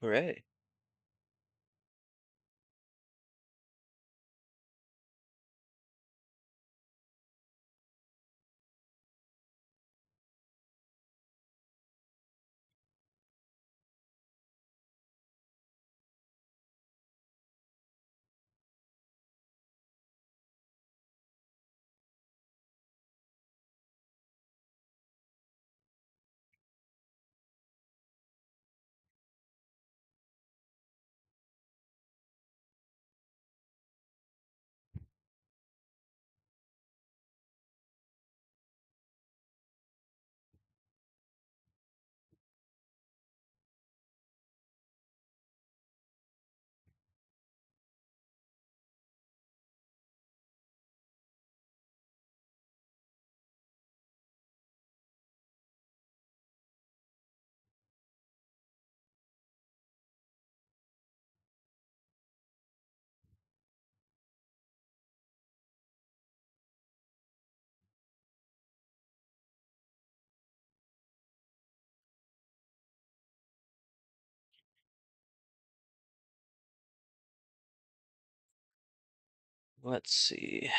Hooray. Let's see.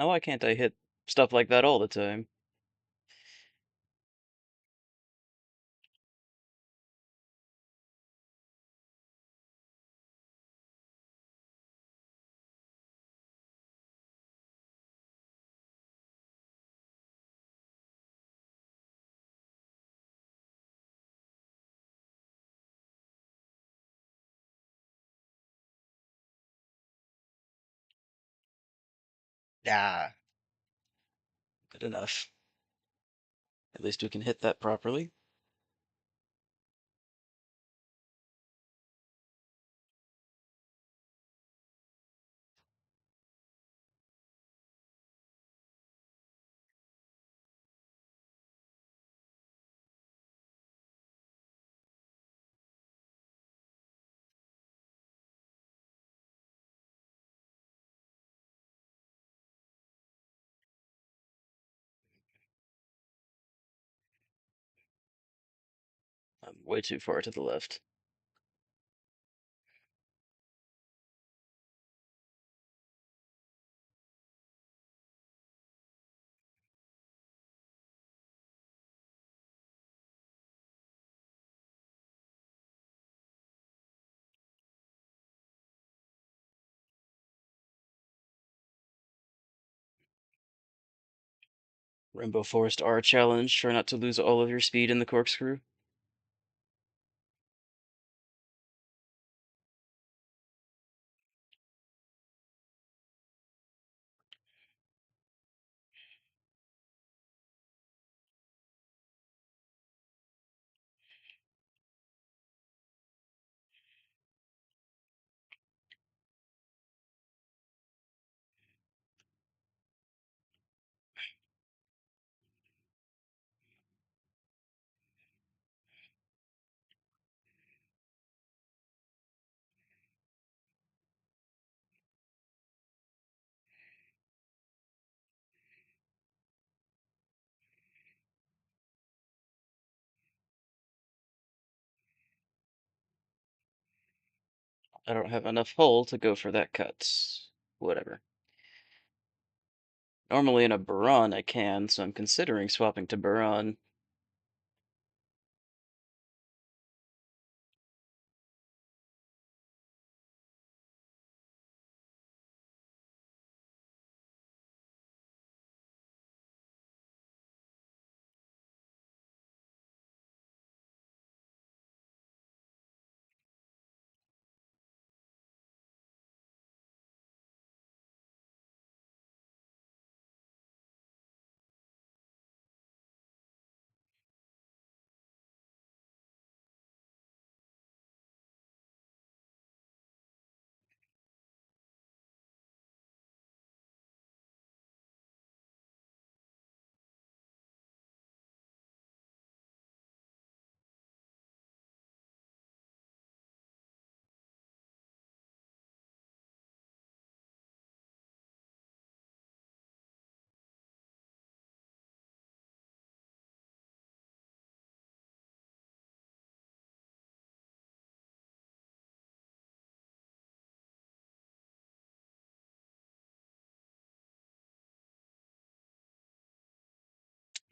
Now why can't I hit stuff like that all the time? Ah, good enough. At least we can hit that properly. I'm way too far to the left. Rainbow Forest R challenge. Try not to lose all of your speed in the corkscrew. I don't have enough hull to go for that cut. Whatever. Normally in a Baron I can, so I'm considering swapping to Baron.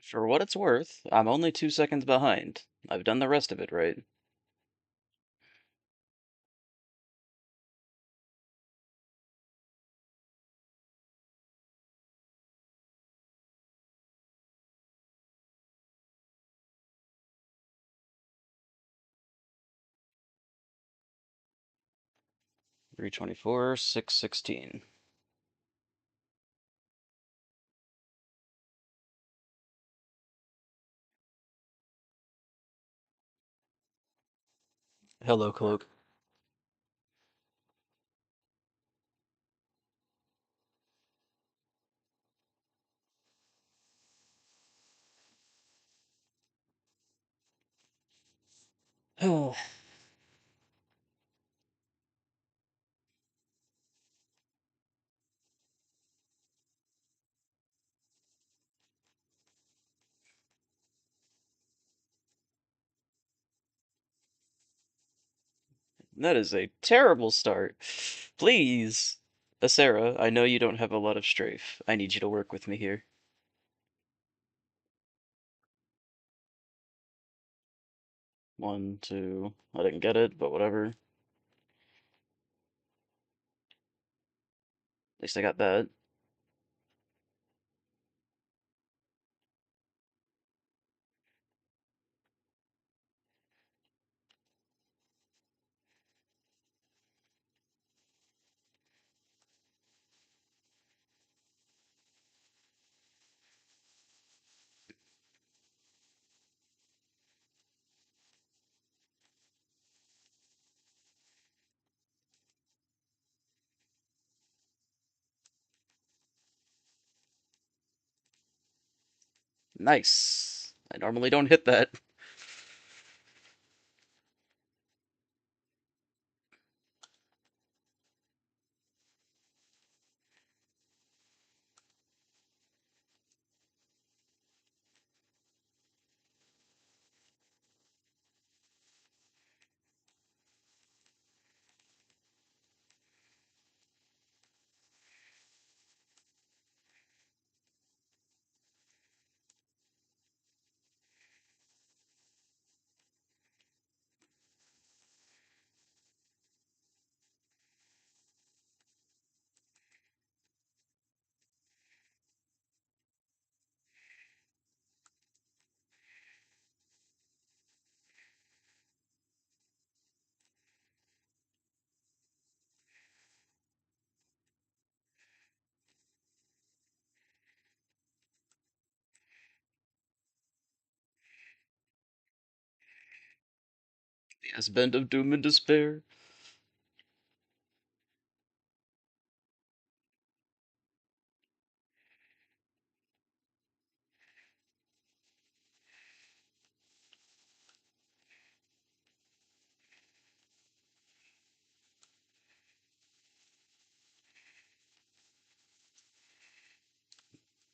For what it's worth, I'm only 2 seconds behind. I've done the rest of it right. Three 24, 616. Hello, Cloak. That is a terrible start. Please, Sarah, I know you don't have a lot of strafe. I need you to work with me here. One, two. I didn't get it, but whatever. At least I got that. Nice. I normally don't hit that. The S-bend of doom and despair.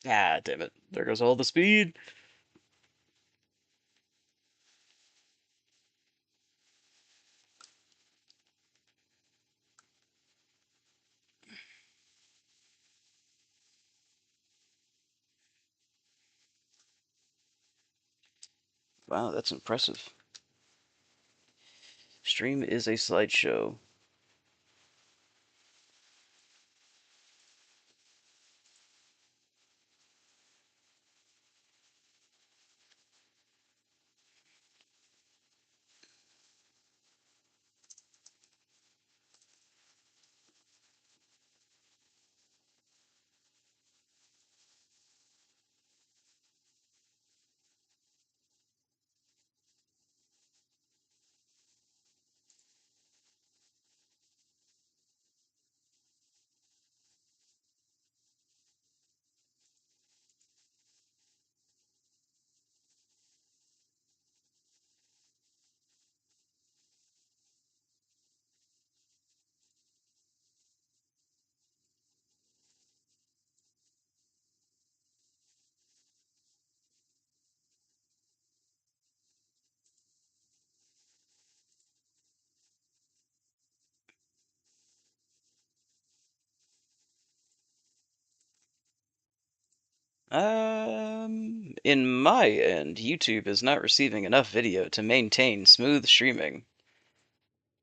Ah, damn it. There goes all the speed. Wow, that's impressive. Stream is a slideshow. In my end, YouTube is not receiving enough video to maintain smooth streaming.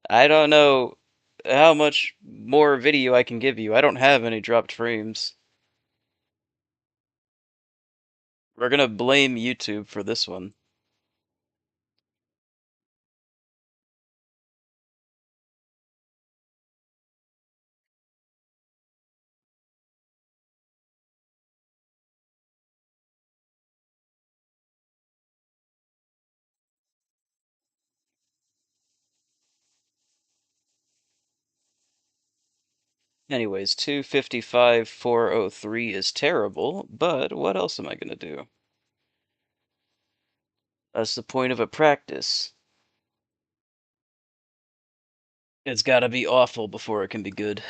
I don't know how much more video I can give you. I don't have any dropped frames. We're gonna blame YouTube for this one. Anyways, 255 403 is terrible, but what else am I gonna do? That's the point of a practice. It's gotta be awful before it can be good.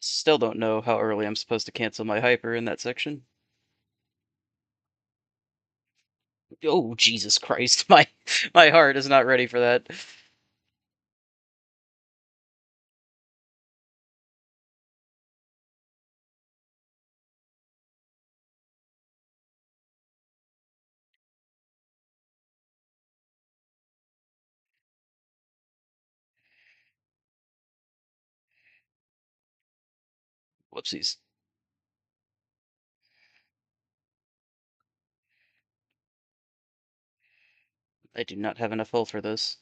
Still don't know how early I'm supposed to cancel my hyper in that section. Oh, Jesus Christ, my heart is not ready for that. Whoopsies. I do not have enough hull for this.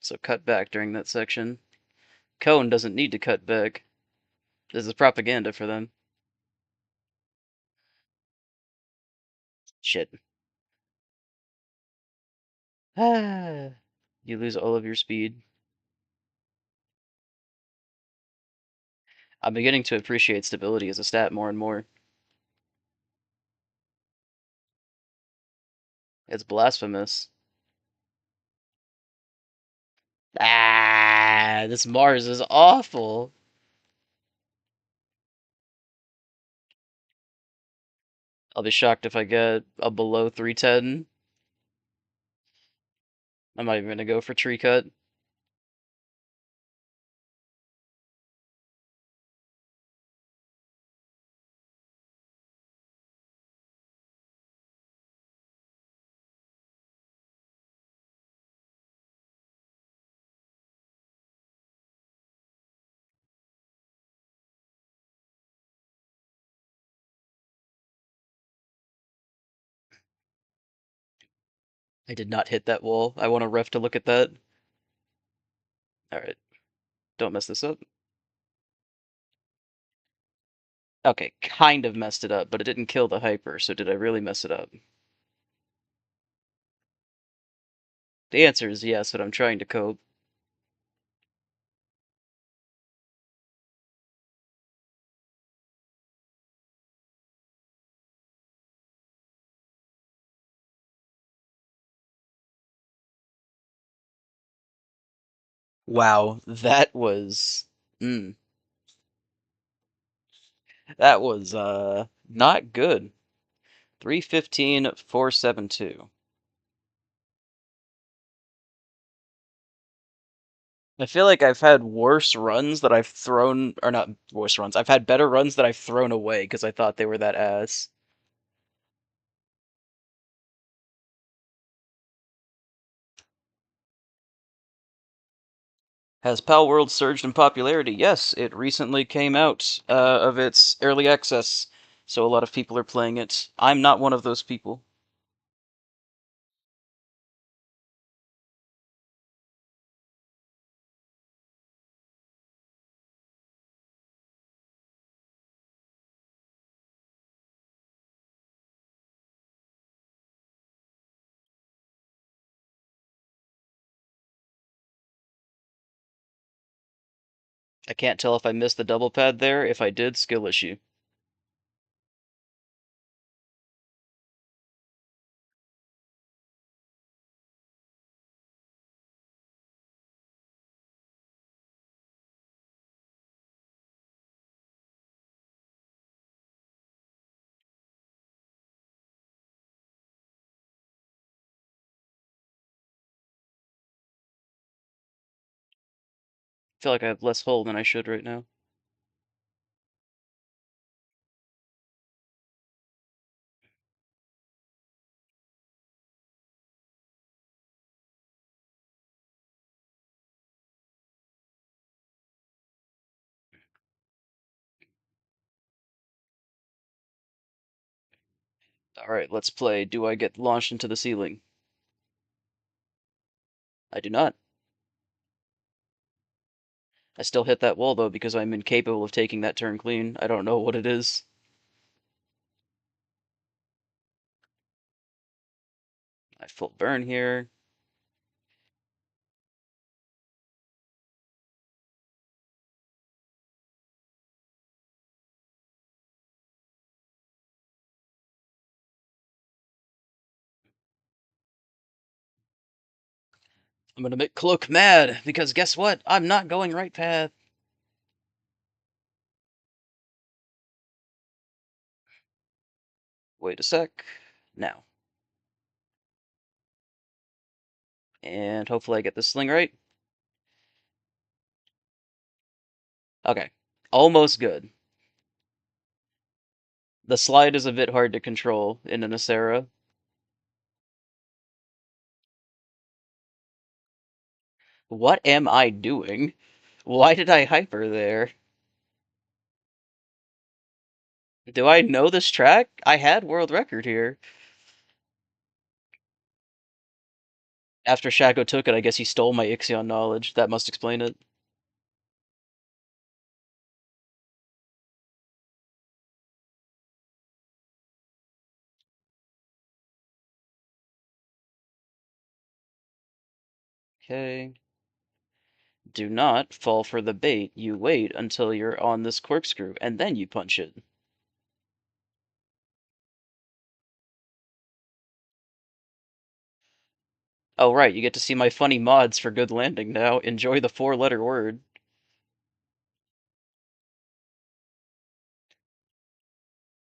So cut back during that section. Cone doesn't need to cut back. This is propaganda for them. Shit. Ah. You lose all of your speed. I'm beginning to appreciate stability as a stat more and more. It's blasphemous. Ah, this Mars is awful. I'll be shocked if I get a below 310. I'm not even gonna go for tree cut. I did not hit that wall. I want a ref to look at that. Alright, don't mess this up. Okay, kind of messed it up, but it didn't kill the hyper, so did I really mess it up? The answer is yes, but I'm trying to cope. Wow, that was... Mm, that was, not good. 315, 472. I feel like I've had worse runs that I've thrown, or not worse runs, I've had better runs that I've thrown away because I thought they were that ass. Has Pal World surged in popularity? Yes, it recently came out of its early access, so a lot of people are playing it. I'm not one of those people. I can't tell if I missed the double pad there. If I did, skill issue. I feel like I have less hold than I should right now. Alright, let's play. Do I get launched into the ceiling? I do not. I still hit that wall though because I'm incapable of taking that turn clean. I don't know what it is. I full burn here. I'm gonna make Cloak mad because guess what? I'm not going right path. Wait a sec. Now. And hopefully I get this sling right. Okay. Almost good. The slide is a bit hard to control in an Acera. What am I doing? Why did I hyper there? Do I know this track? I had world record here. After Shaco took it, I guess he stole my Ixion knowledge. That must explain it. Okay. Do not fall for the bait. You wait until you're on this corkscrew, and then you punch it. Oh, right, you get to see my funny mods for good landing now. Enjoy the four-letter word.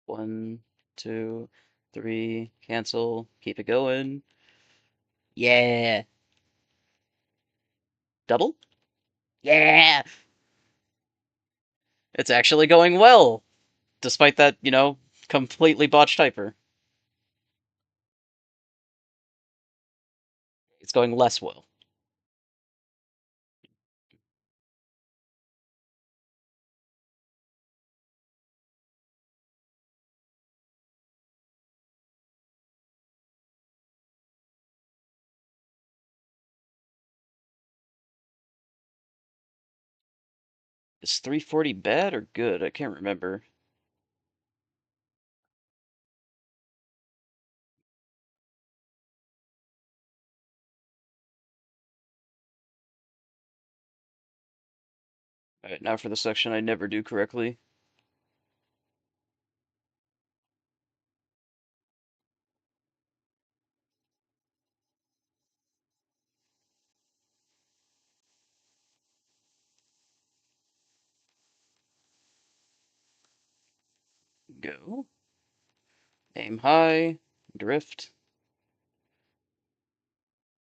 One, two, three, cancel, keep it going. Yeah. Double? Yeah. It's actually going well, despite that, completely botched hyper. It's going less well. Is 340 bad or good? I can't remember. Alright, now for the section I never do correctly. Go. Aim high. Drift.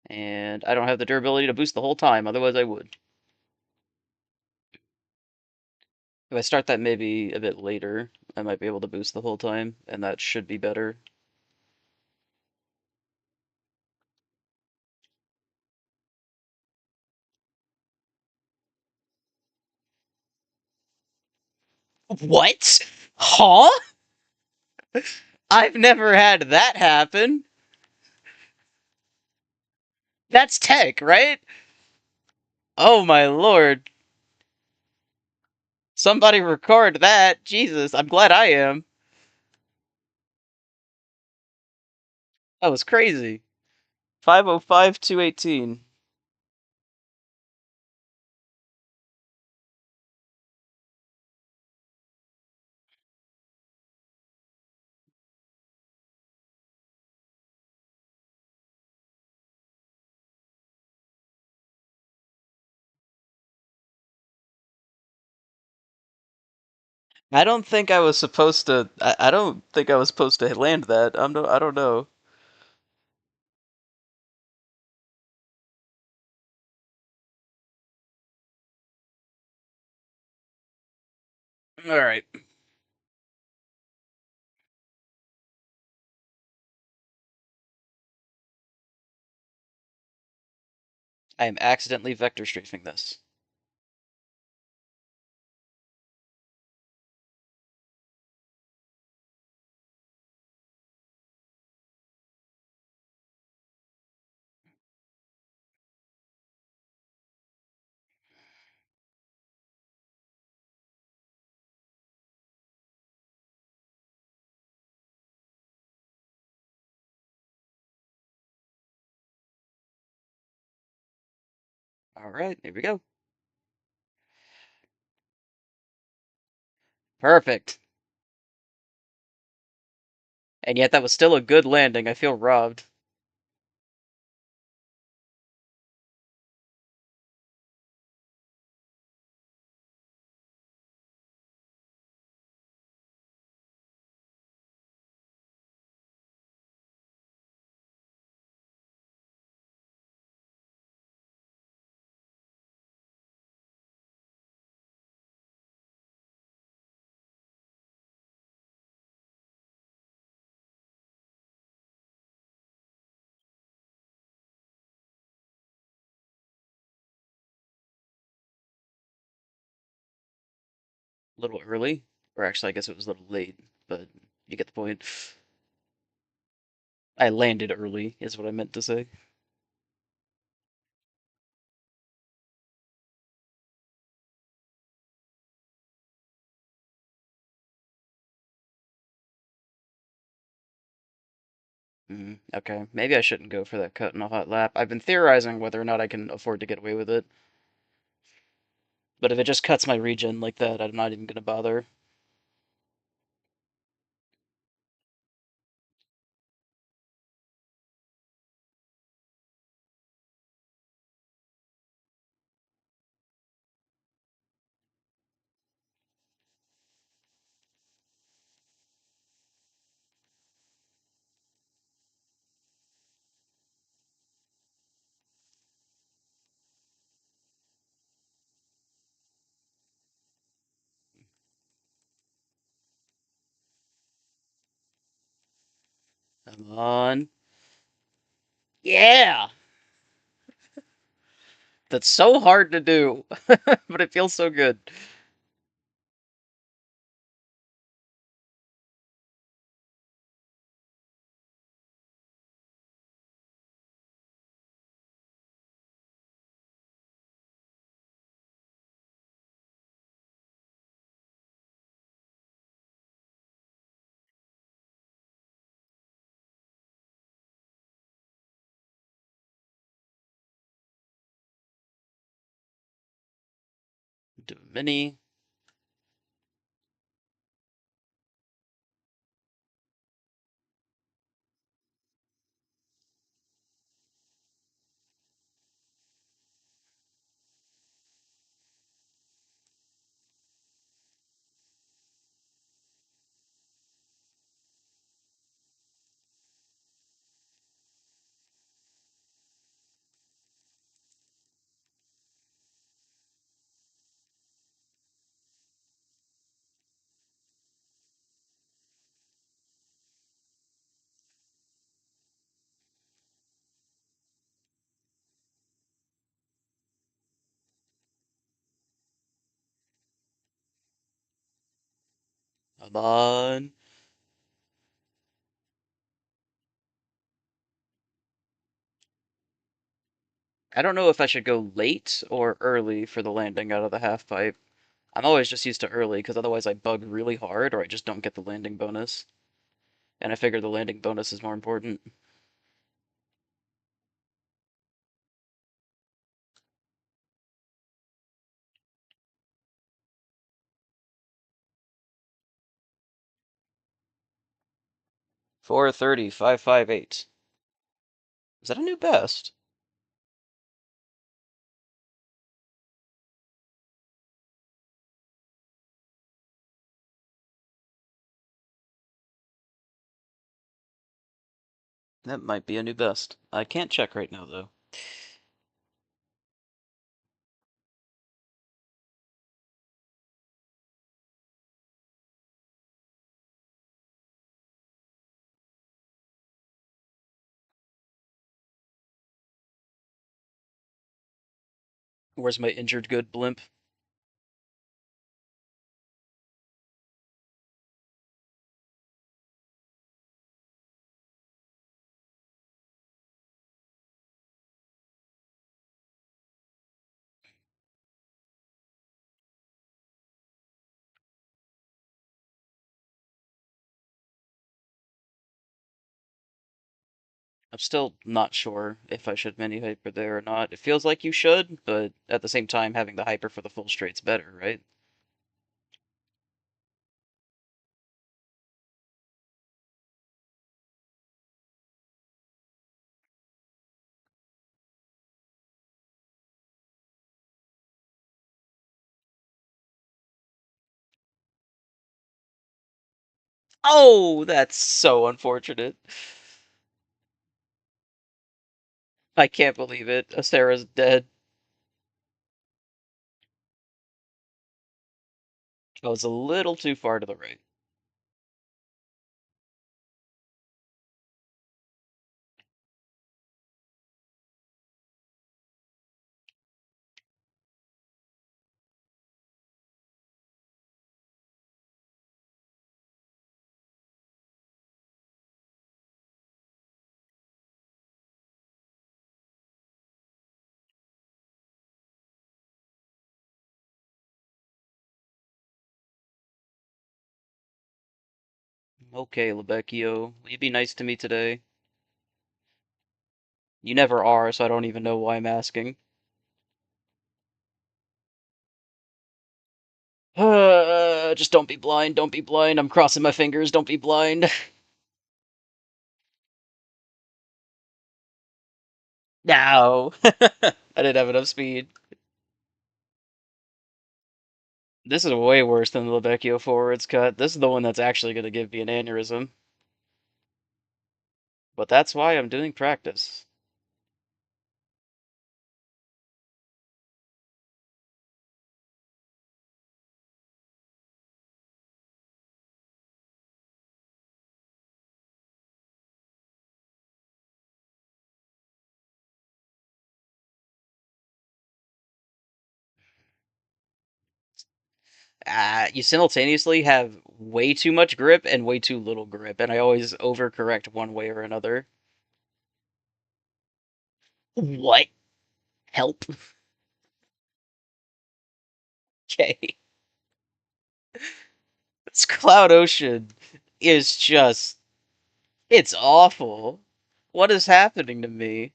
And I don't have the durability to boost the whole time, otherwise I would. If I start that maybe a bit later, I might be able to boost the whole time, and that should be better. What? Huh? I've never had that happen. That's tech, right? Oh my lord. Somebody record that. Jesus, I'm glad I am. That was crazy. 505 218. I don't think I was supposed to. I don't think I was supposed to land that. I don't know. All right. I am accidentally vector strafing this. All right, here we go. Perfect. And yet that was still a good landing. I feel robbed. A little early. Or actually, I guess it was a little late, but you get the point. I landed early, is what I meant to say. Okay, maybe I shouldn't go for that cut in a hot lap. I've been theorizing whether or not I can afford to get away with it. But if it just cuts my regen like that, I'm not even gonna bother. Come on. Yeah! That's so hard to do, but it feels so good. Do a mini. Come on. I don't know if I should go late or early for the landing out of the half pipe. I'm always just used to early because otherwise I bug really hard or I just don't get the landing bonus. And I figure the landing bonus is more important. 430, 558. Is that a new best? That might be a new best. I can't check right now though. Where's my injured good blimp? I'm still not sure if I should mini hyper there or not. It feels like you should, but at the same time, having the hyper for the full straight's better, right? Oh, that's so unfortunate. I can't believe it. Acera's dead. I was a little too far to the right. Okay, Lebecchio, will you be nice to me today? You never are, so I don't even know why I'm asking. Just don't be blind, don't be blind. I'm crossing my fingers, don't be blind. No! I didn't have enough speed. This is way worse than the Lebecchio forwards cut. This is the one that's actually going to give me an aneurysm. But that's why I'm doing practice. You simultaneously have way too much grip and way too little grip, and I always overcorrect one way or another. What? Help. Okay. This Cloud Ocean is just. It's awful. What is happening to me?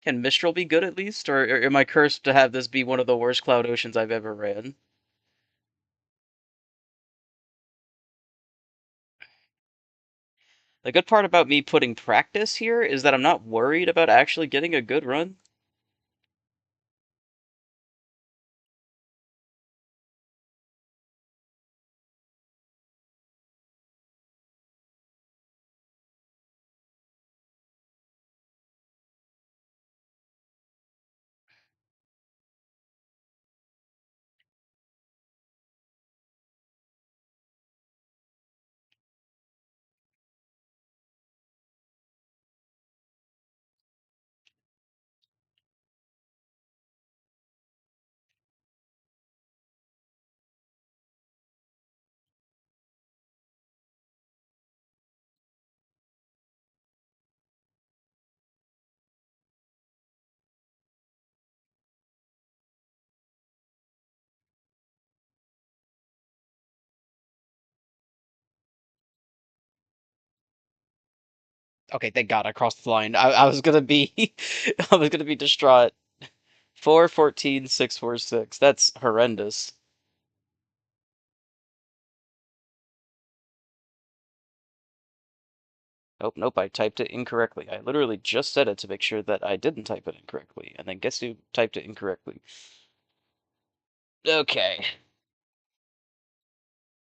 Can Mistral be good at least, or am I cursed to have this be one of the worst Cloud Oceans I've ever ran? The good part about me putting practice here is that I'm not worried about actually getting a good run. Okay, thank God I crossed the line. I was gonna be, I was gonna be distraught. 414 646. That's horrendous. Nope, nope, I typed it incorrectly. I literally just said it to make sure that I didn't type it incorrectly, and then guess who typed it incorrectly? Okay.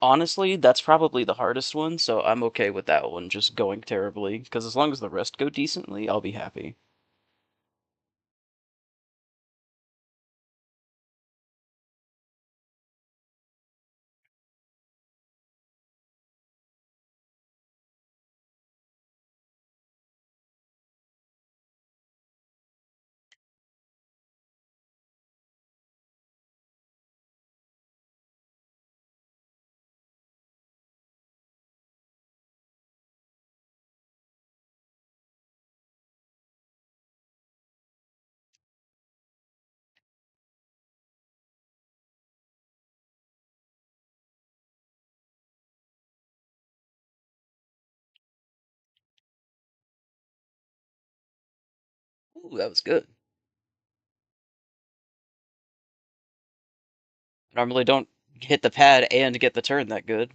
Honestly, that's probably the hardest one, so I'm okay with that one just going terribly, because as long as the rest go decently, I'll be happy. Ooh, that was good. Normally don't hit the pad and get the turn that good.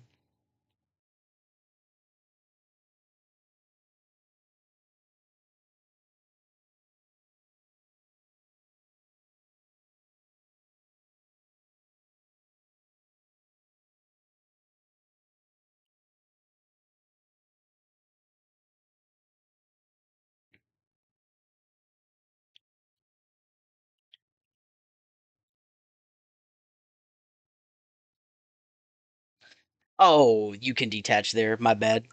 Oh, you can detach there. My bad.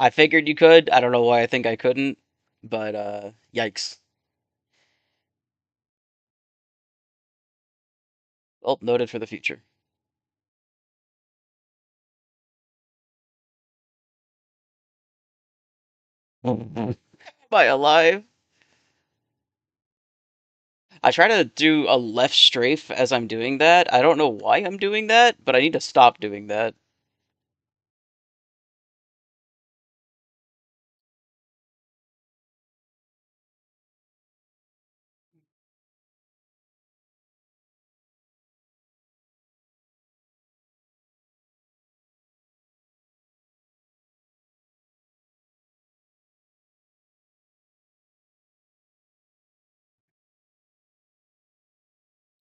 I figured you could. I don't know why I think I couldn't, but yikes. Oh, noted for the future. Am I alive? I try to do a left strafe as I'm doing that. I don't know why I'm doing that, but I need to stop doing that.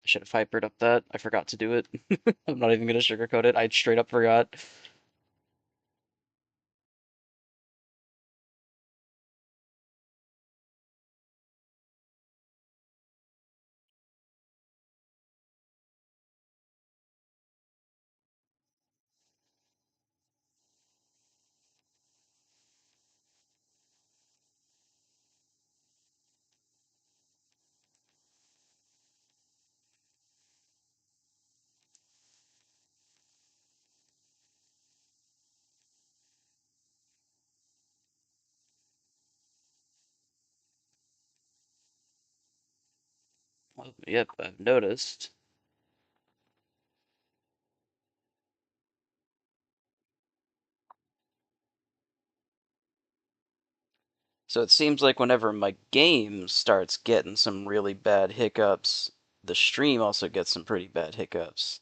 I should have hypered up that. I forgot to do it. I'm not even gonna sugarcoat it. I straight up forgot. Oh, yep, I've noticed. So it seems like whenever my game starts getting some really bad hiccups, the stream also gets some pretty bad hiccups.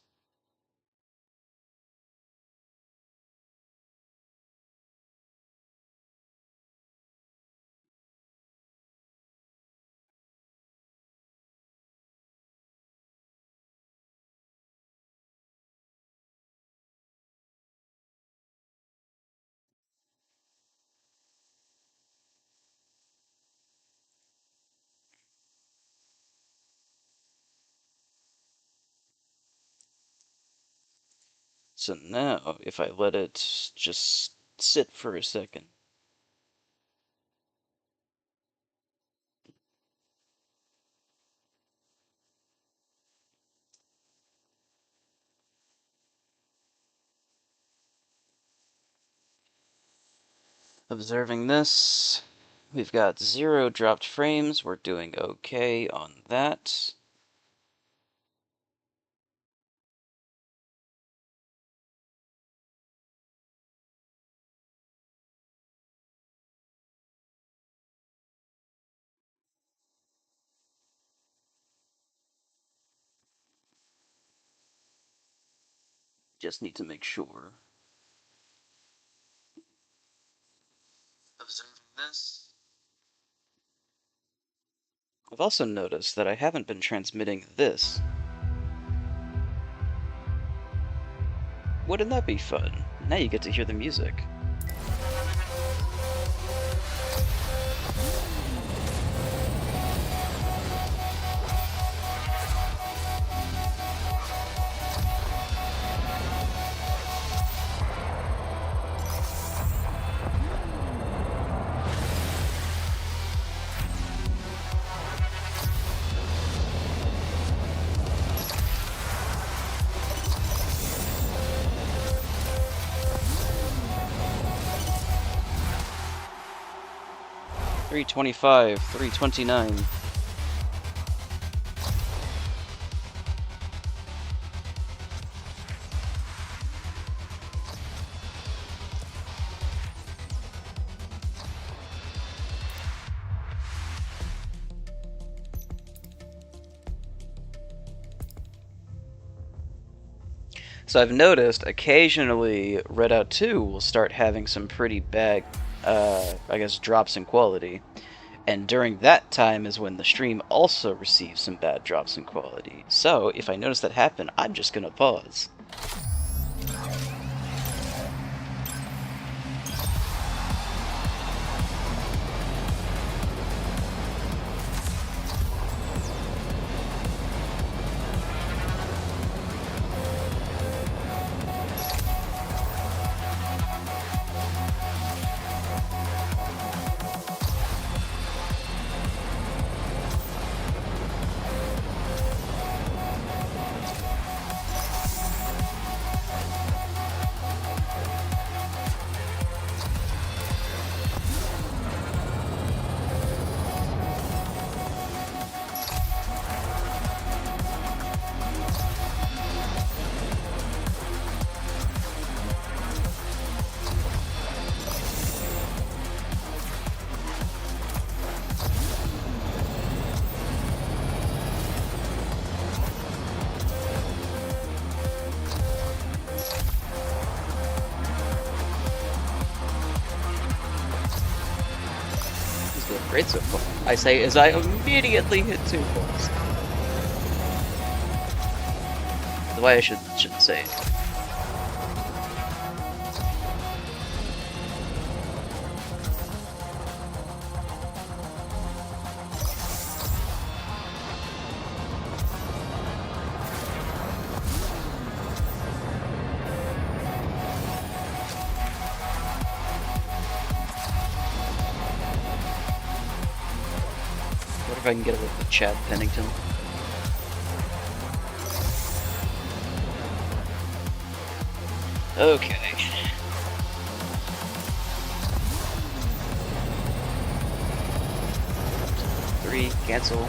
So now, if I let it just sit for a second, observing this, we've got 0 dropped frames. We're doing okay on that. Just need to make sure. Observing this. I've also noticed that I haven't been transmitting this. Wouldn't that be fun? Now you get to hear the music. $325, $329. So I've noticed occasionally Redout 2 will start having some pretty bad, I guess, drops in quality. And during that time is when the stream also receives some bad drops in quality. So if I notice that happen, I'm just gonna pause. Great so far. I say as I immediately hit 2 balls. The way I shouldn't say it. If I can get it with Chad Pennington. Okay. Three, cancel.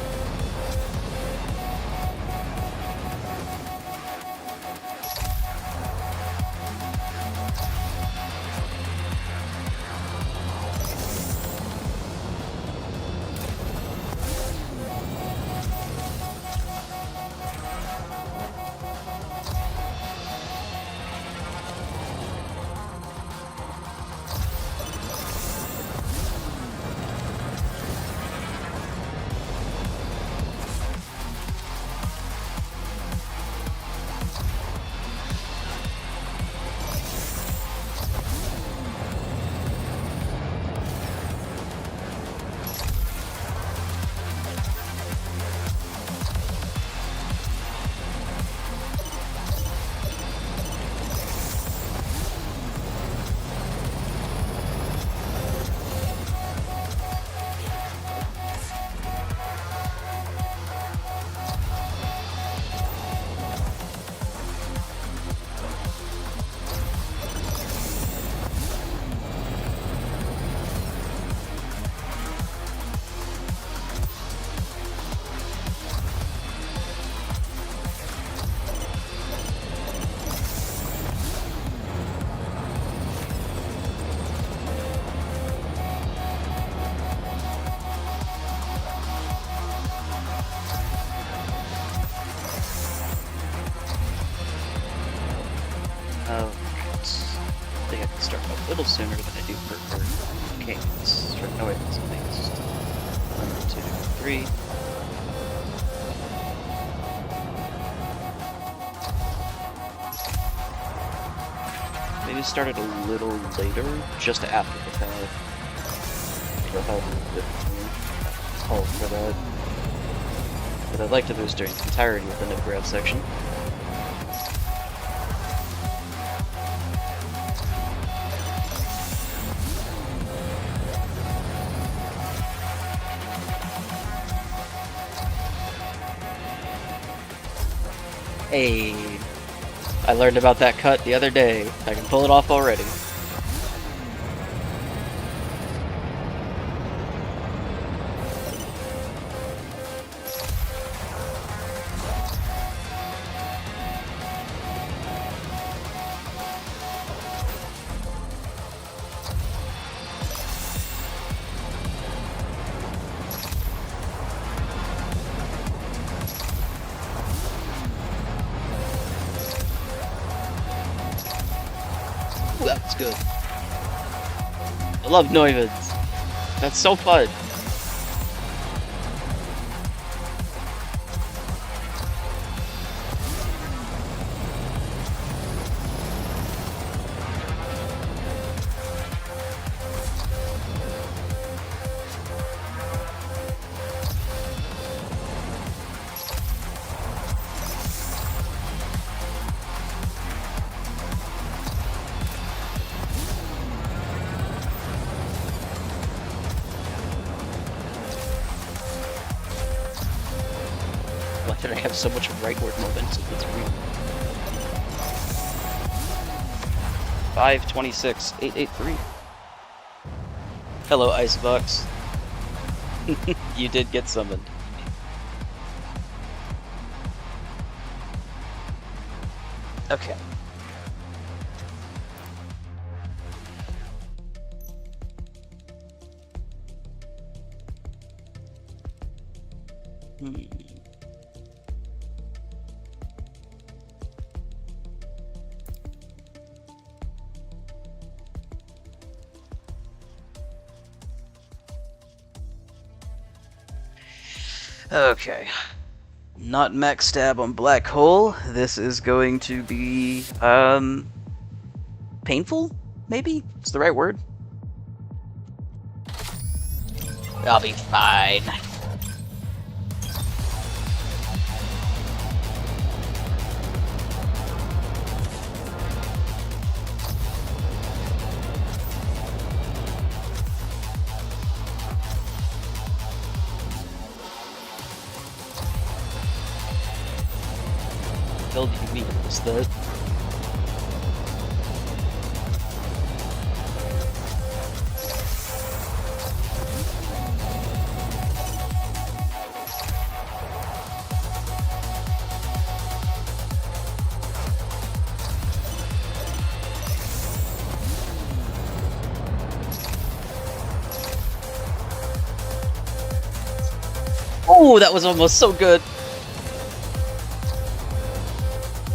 little sooner than I do for canes. No, wait, it's canes. 1, 2, 3. Maybe start it a little later, just after the pad. Or however it's called for that. But I'd like to boost during the entirety of the nib grab section. Hey, I learned about that cut the other day. I can pull it off already. Ooh, that was good. I love Neuvids. That's so fun. Why did I have so much rightward momentum? It's weird. 526, 883. Hello, Icebox. You did get summoned. Okay. Okay. Not max stab on Black Hole. This is going to be, painful? Maybe? It's the right word. I'll be fine. Hell do you mean? What's that? Oh, that was almost so good.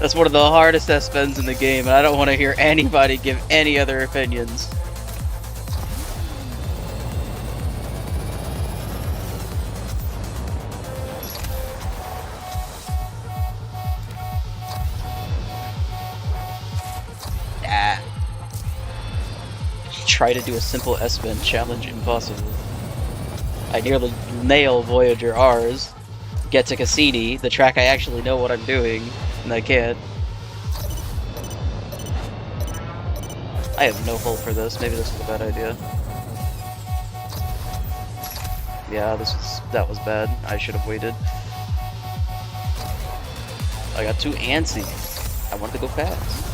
That's one of the hardest S-bends in the game, and I don't want to hear anybody give any other opinions. Ah. Try to do a simple S-bend challenge, impossible. I nearly nail Voyager R's, get to Cassini, the track I actually know what I'm doing, and I can't. I have no hope for this. Maybe this is a bad idea. Yeah, that was bad. I should have waited. I got too antsy. I wanted to go fast.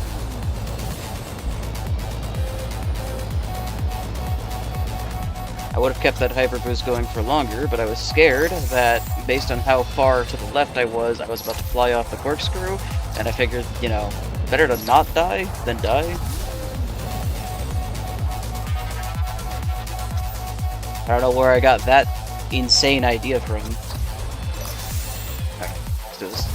I would have kept that hyper boost going for longer, but I was scared that based on how far to the left I was about to fly off the corkscrew, and I figured, you know, better to not die than die. I don't know where I got that insane idea from. Alright, let's do this.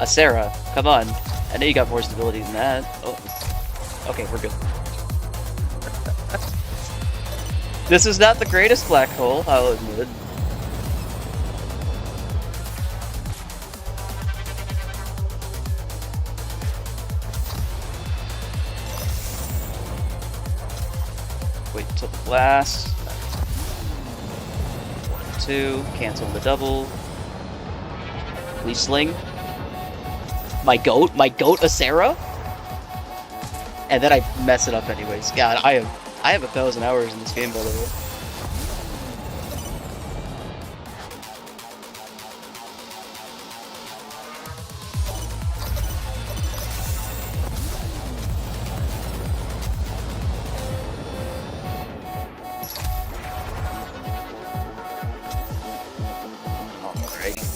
A Sarah, come on. I know you got more stability than that. Oh, okay, we're good. This is not the greatest black hole, I'll admit. Wait until the blast. 1, 2, cancel the double. Please sling. My goat, a Sarah? And then I mess it up anyways. God, I have 1,000 hours in this game, by the way. Alright.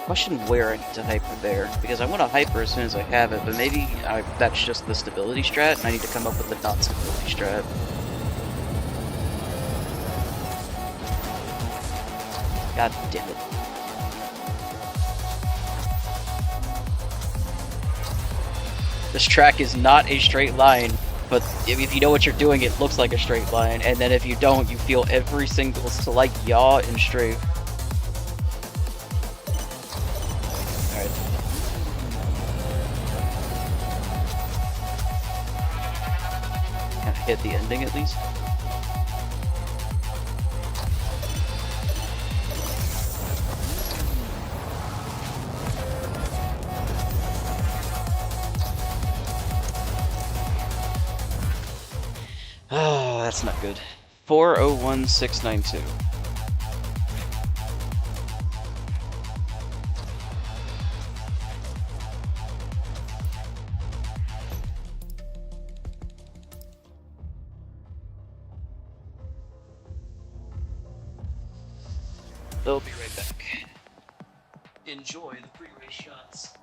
Question where I need to hyper there, because I want to hyper as soon as I have it, but maybe that's just the stability strat, and I need to come up with the not-stability strat. God damn it. This track is not a straight line, but if you know what you're doing, it looks like a straight line, and then if you don't, you feel every single slight yaw and strafe. Alright. Can I hit the ending at least? Oh, that's not good. 401692. They'll be right back. Enjoy the pre-race shots.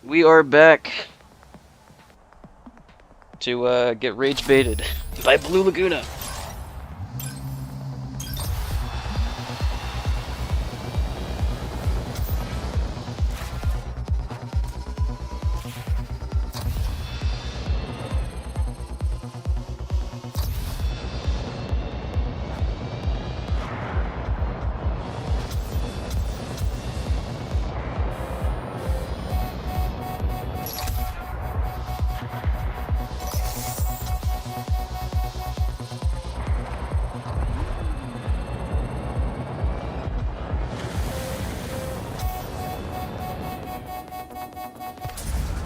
We are back to get rage baited by Blue Laguna.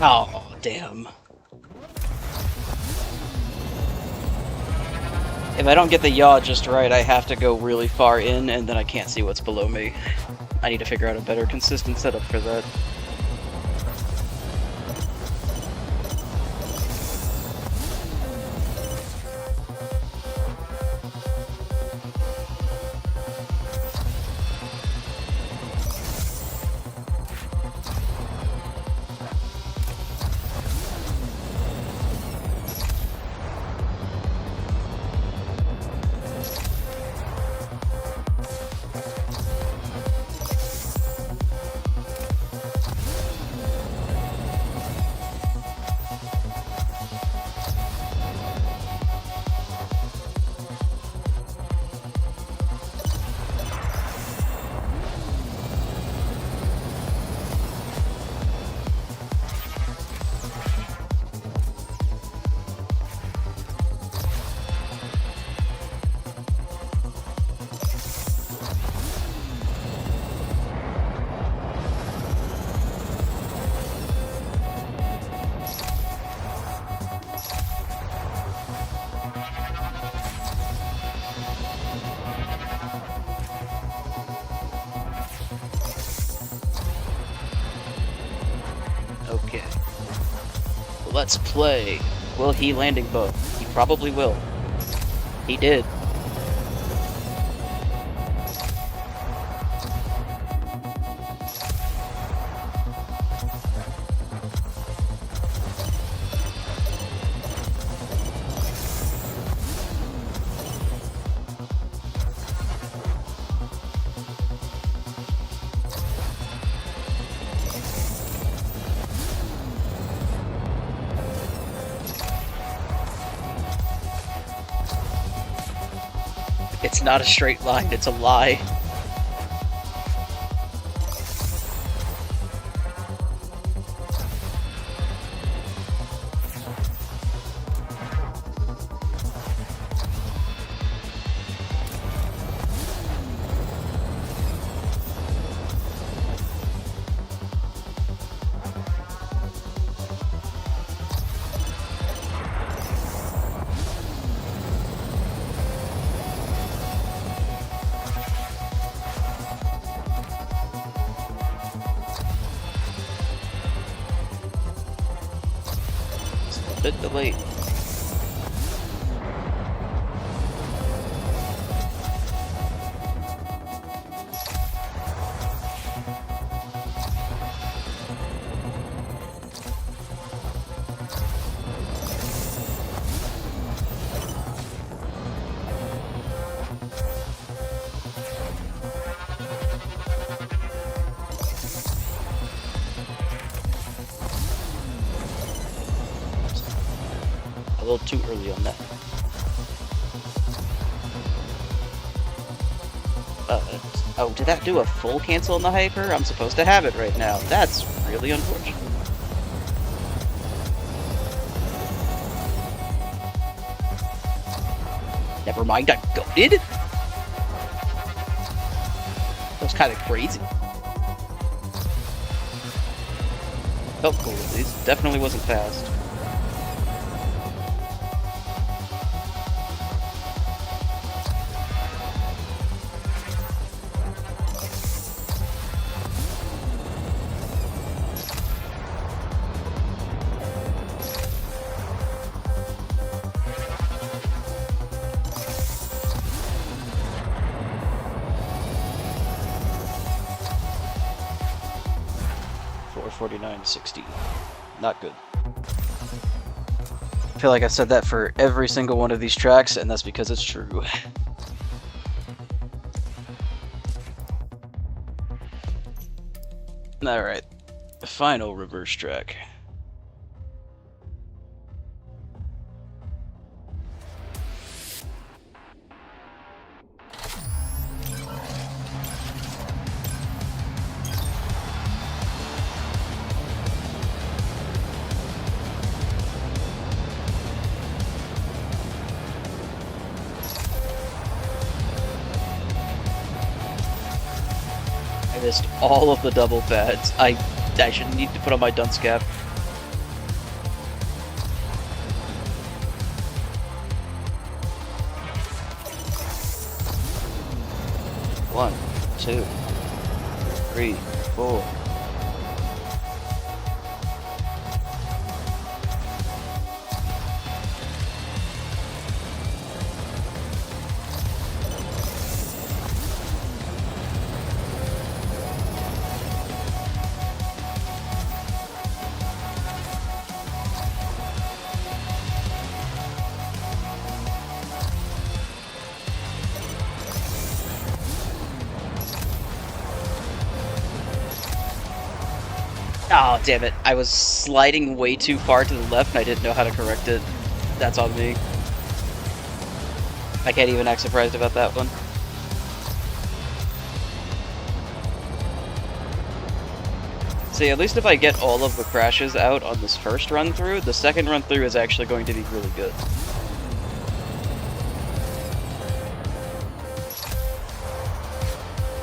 Oh, damn. If I don't get the yaw just right, I have to go really far in, and then I can't see what's below me. I need to figure out a better consistent setup for that. Okay. Let's play. Will he landing both? He probably will. He did. It's not a straight line, it's a lie. A bit delayed. A little too early on that. Oh, did that do a full cancel on the hyper? I'm supposed to have it right now. That's really unfortunate. Never mind, I goated? That was kind of crazy. Felt cool at least. Definitely wasn't fast. or 49.60. Not good. I feel like I've said that for every single one of these tracks, and that's because it's true. Alright, final reverse track. I missed all of the double pads. I should need to put on my dunce cap. One, two, three, four. Oh, damn it. I was sliding way too far to the left and I didn't know how to correct it. That's on me. I can't even act surprised about that one. See, at least if I get all of the crashes out on this first run through, the second run through is actually going to be really good.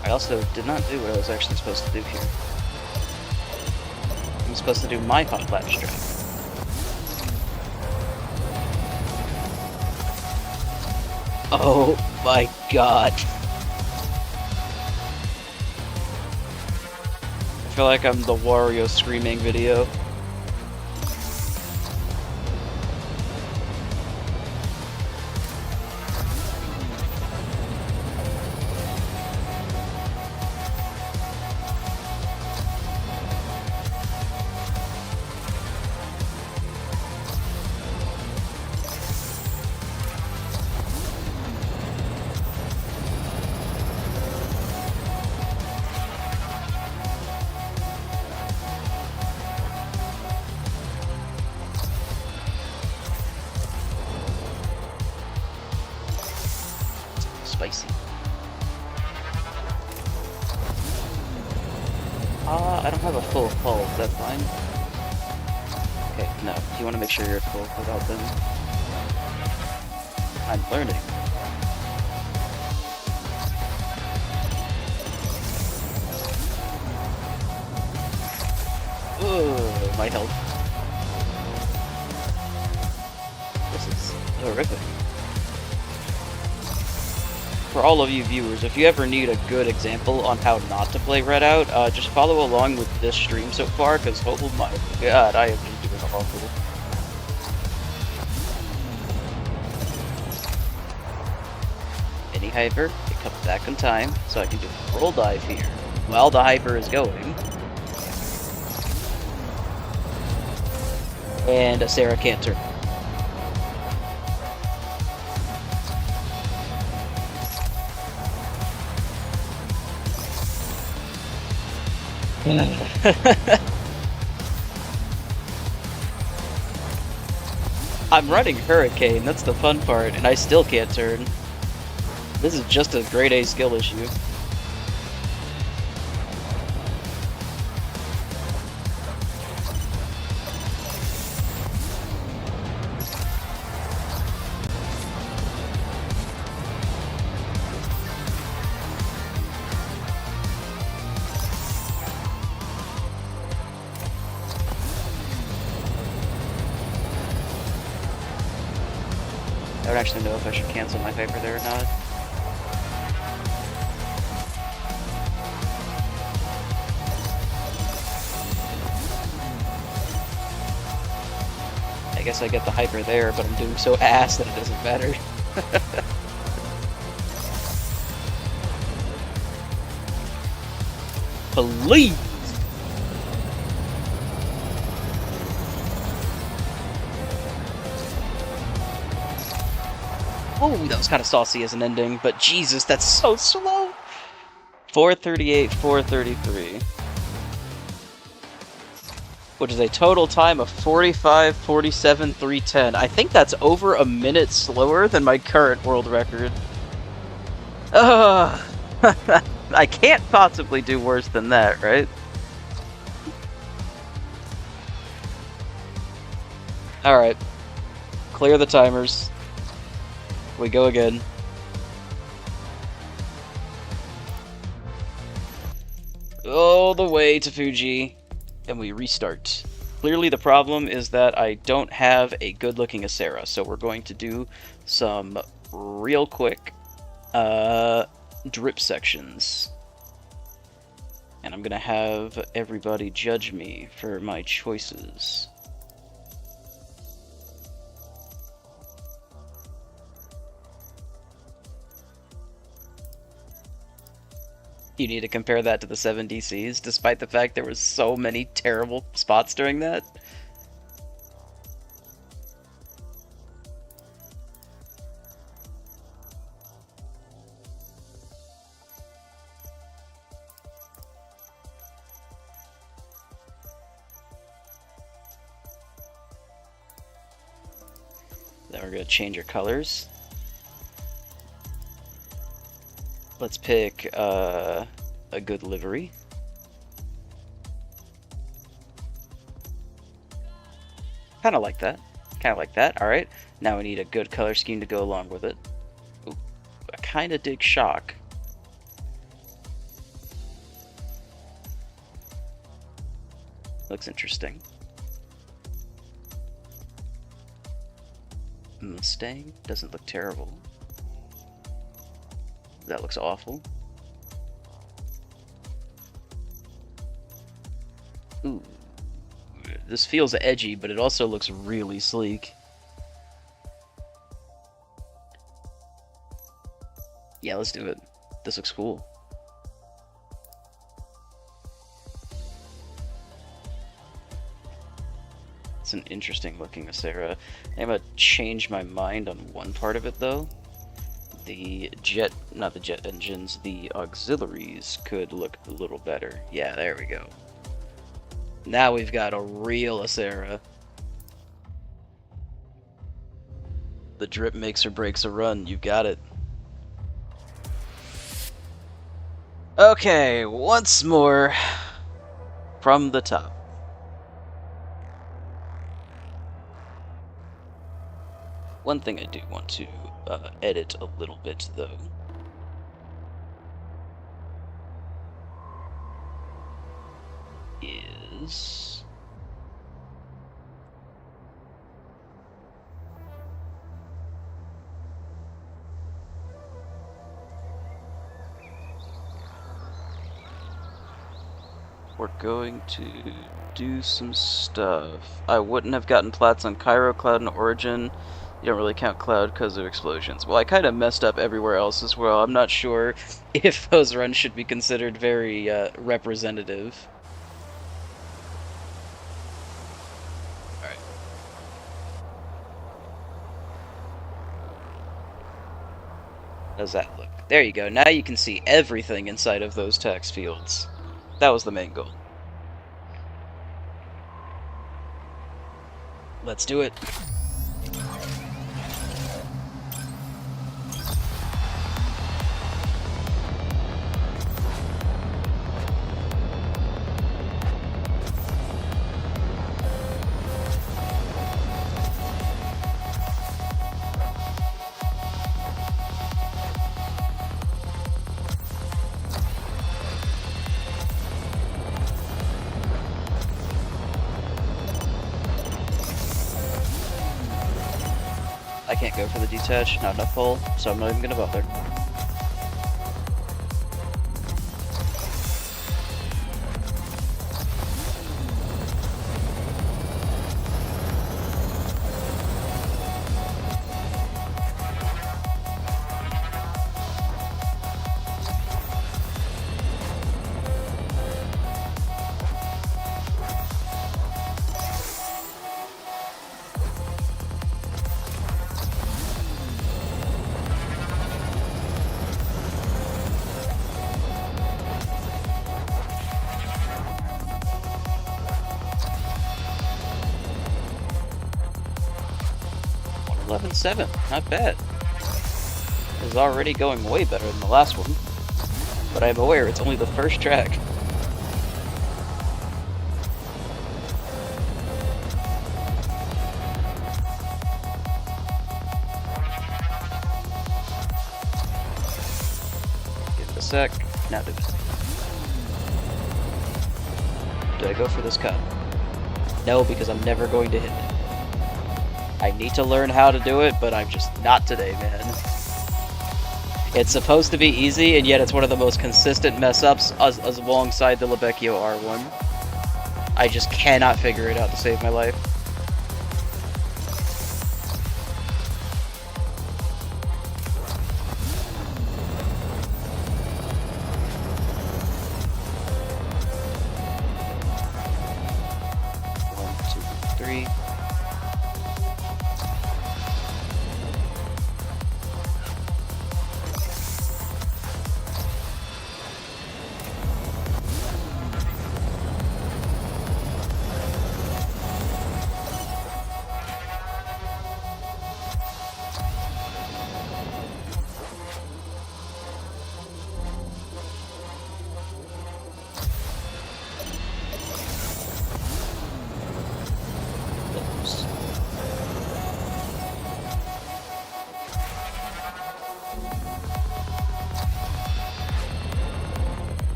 I also did not do what I was actually supposed to do here. I'm supposed to do my hot lap strike. Oh my god. I feel like I'm the Wario screaming video. Spicy. I don't have a full hull, is that fine? Okay, no. You want to make sure you're full without them. I'm learning. Ugh, my health. This is horrific. For all of you viewers, if you ever need a good example on how not to play Redout, just follow along with this stream so far, because oh my god, I have been doing awful. Mini hyper, it comes back in time, so I can do a roll dive here while the hyper is going. And Sarah can't turn. I'm running Hurricane, that's the fun part, and I still can't turn. This is just a grade A skill issue. I don't actually know if I should cancel my paper there or not. I guess I get the hyper there, but I'm doing so ass that it doesn't matter. Please! Oh, that was kind of saucy as an ending, but Jesus, that's so slow. 4:38, 4:33. Which is a total time of 45, 47, 3:10. I think that's over a minute slower than my current world record. Ugh. I can't possibly do worse than that, right? Alright. Clear the timers. We go again. All the way to Fuji, and we restart. Clearly the problem is that I don't have a good-looking Acera, so we're going to do some real quick drip sections. And I'm gonna have everybody judge me for my choices. You need to compare that to the 7 DCs, despite the fact there was so many terrible spots during that. Then we're going to change our colors. Let's pick a good livery. Kind of like that. Kind of like that. Alright. Now we need a good color scheme to go along with it. Ooh, I kind of dig shock. Looks interesting. Mustang doesn't look terrible. That looks awful. Ooh. This feels edgy, but it also looks really sleek. Yeah, let's do it. This looks cool. It's an interesting looking Acera. I'm gonna change my mind on one part of it though. Not the jet engines, the auxiliaries could look a little better. Yeah, there we go. Now we've got a real Acera. The drip makes or breaks a run, you got it. Okay, once more from the top. One thing I do want to edit a little bit, though. Is... we're going to do some stuff. I wouldn't have gotten plats on Cairo, Cloud, and Origin. You don't really count Cloud because of explosions. Well, I kind of messed up everywhere else as well. I'm not sure if those runs should be considered very representative. Alright. How's that look? There you go. Now you can see everything inside of those text fields. That was the main goal. Let's do it. I can't go for the detach, not enough hull, so I'm not even gonna bother. 11-7, not bad. This is already going way better than the last one, but I'm aware it's only the first track. Give it a sec. Now do it. Do I go for this cut? No, because I'm never going to hit it. I need to learn how to do it, but I'm just not today, man. It's supposed to be easy, and yet it's one of the most consistent mess-ups as alongside the Lebecchio R1. I just cannot figure it out to save my life.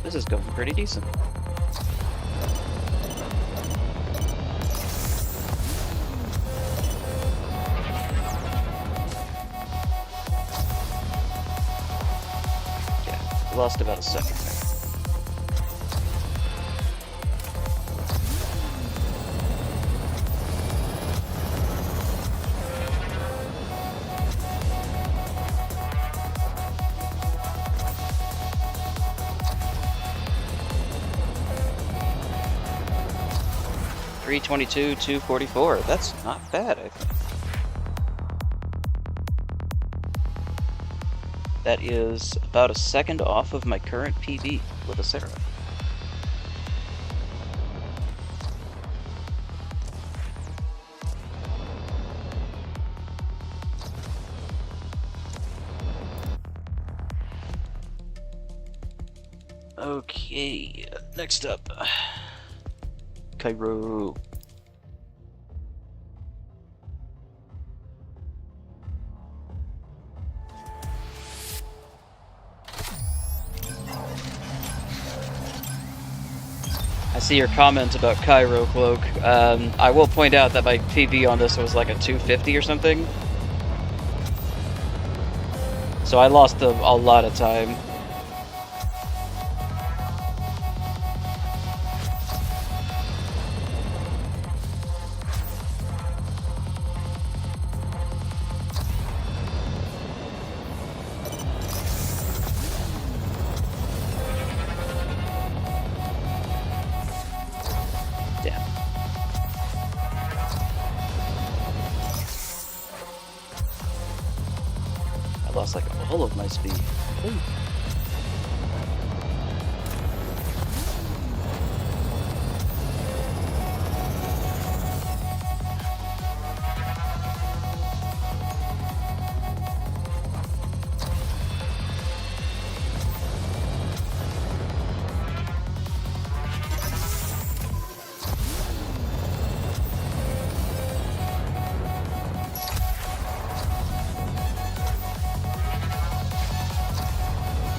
This is going pretty decent. Yeah, lost about a second there. .322, 244. That's not bad, I think. That is about a second off of my current PB with a Sarah. Okay, next up. Cairo. I see your comment about Cairo, Cloak. I will point out that my PB on this was like a 250 or something. So I lost a lot of time. Lost like all of my speed. Ooh.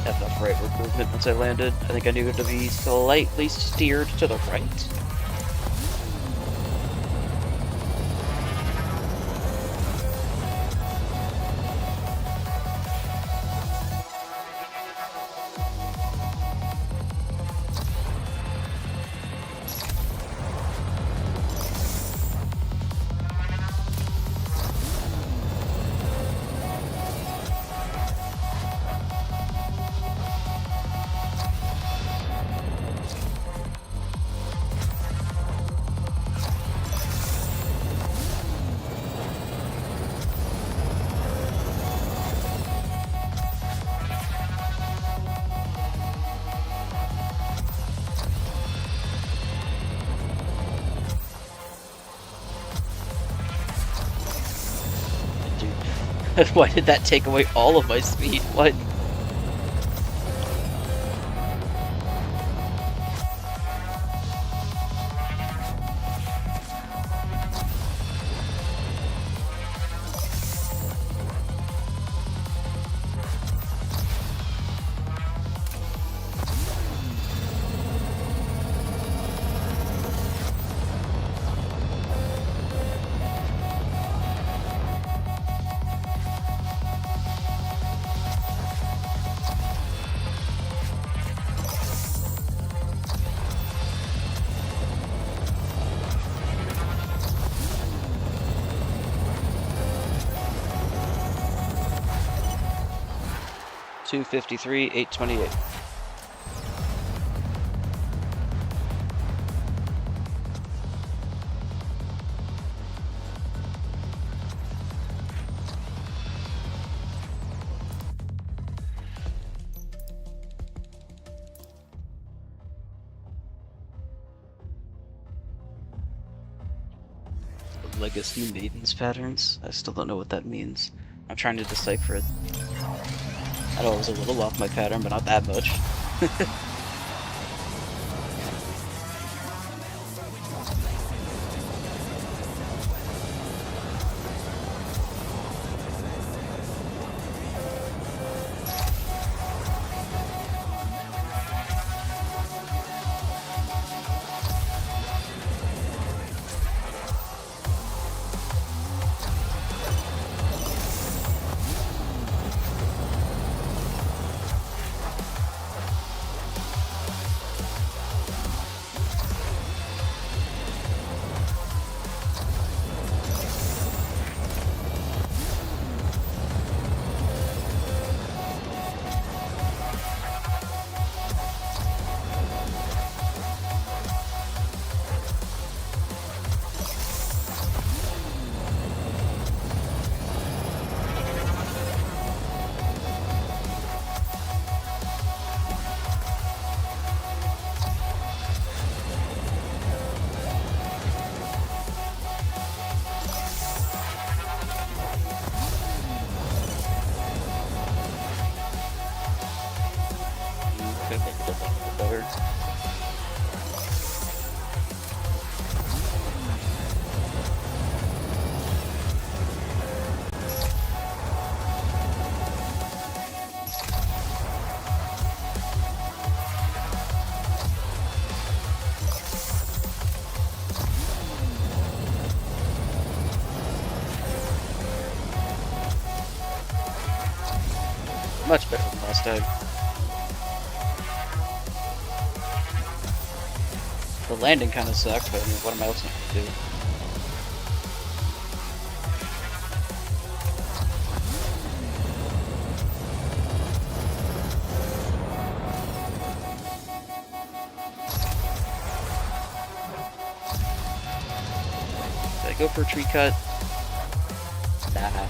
Enough rightward movement once I landed. I think I knew it to be slightly steered to the right. Why did that take away all of my speed? What? $253, $828. Legacy Maidens patterns? I still don't know what that means. I'm trying to decipher it. I know I was a little off my pattern, but not that much. Better. Much better than last time. The landing kind of sucked, but I mean, what am I else going to do? Did I go for a tree cut? Nah.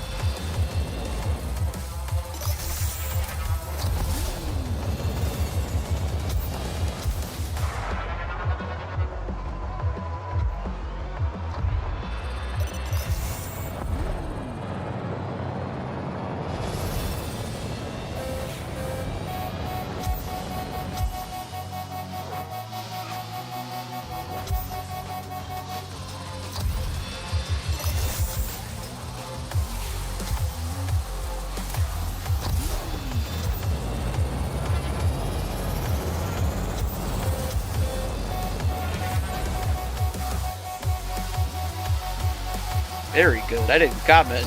Very good. I didn't comment.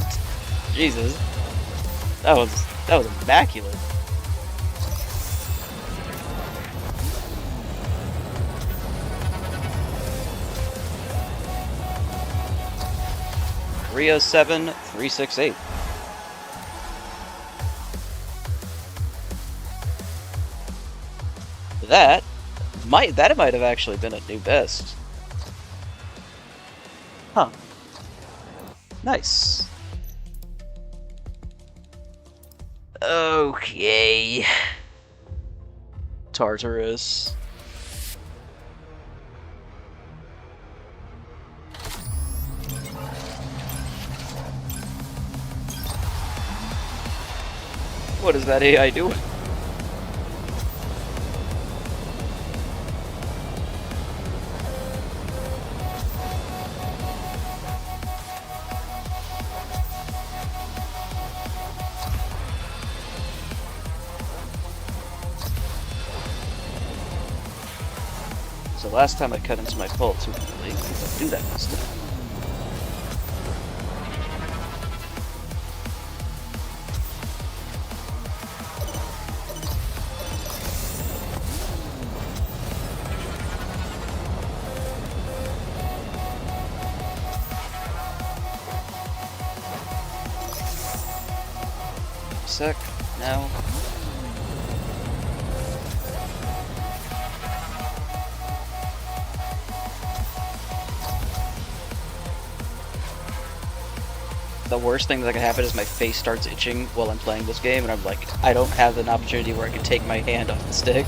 Jesus. That was immaculate. $307, $368. That might have actually been a new best. Huh. Nice. Okay. Tartarus. What is that AI doing? So last time I cut into my pole too early. Don't do that this time. Sec, now. The worst thing that can happen is my face starts itching while I'm playing this game, and I'm like, I don't have an opportunity where I can take my hand off the stick.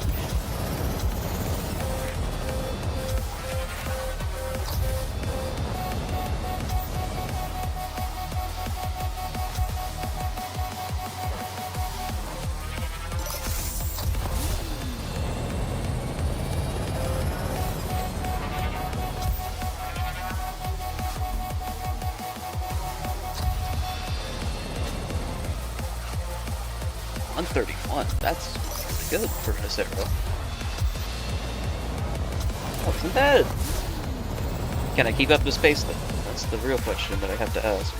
That's really good for this era. Oh, isn't bad. Can I keep up the pace though? That's the real question that I have to ask.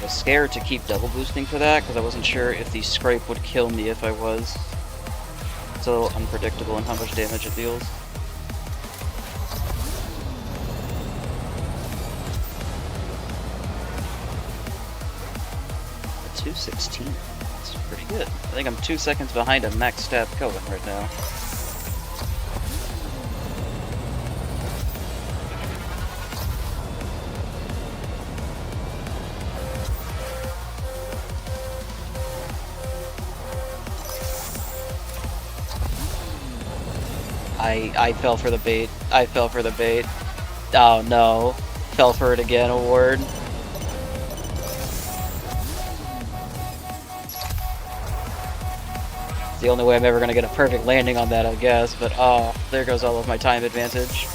Scared to keep double boosting for that because I wasn't sure if the scrape would kill me if I was. So unpredictable in how much damage it deals. A 216. That's pretty good. I think I'm 2 seconds behind a max stab Kelvin right now. I fell for the bait. I fell for the bait. Oh no. Fell for it again, award. It's the only way I'm ever gonna get a perfect landing on that, I guess, but oh, there goes all of my time advantage.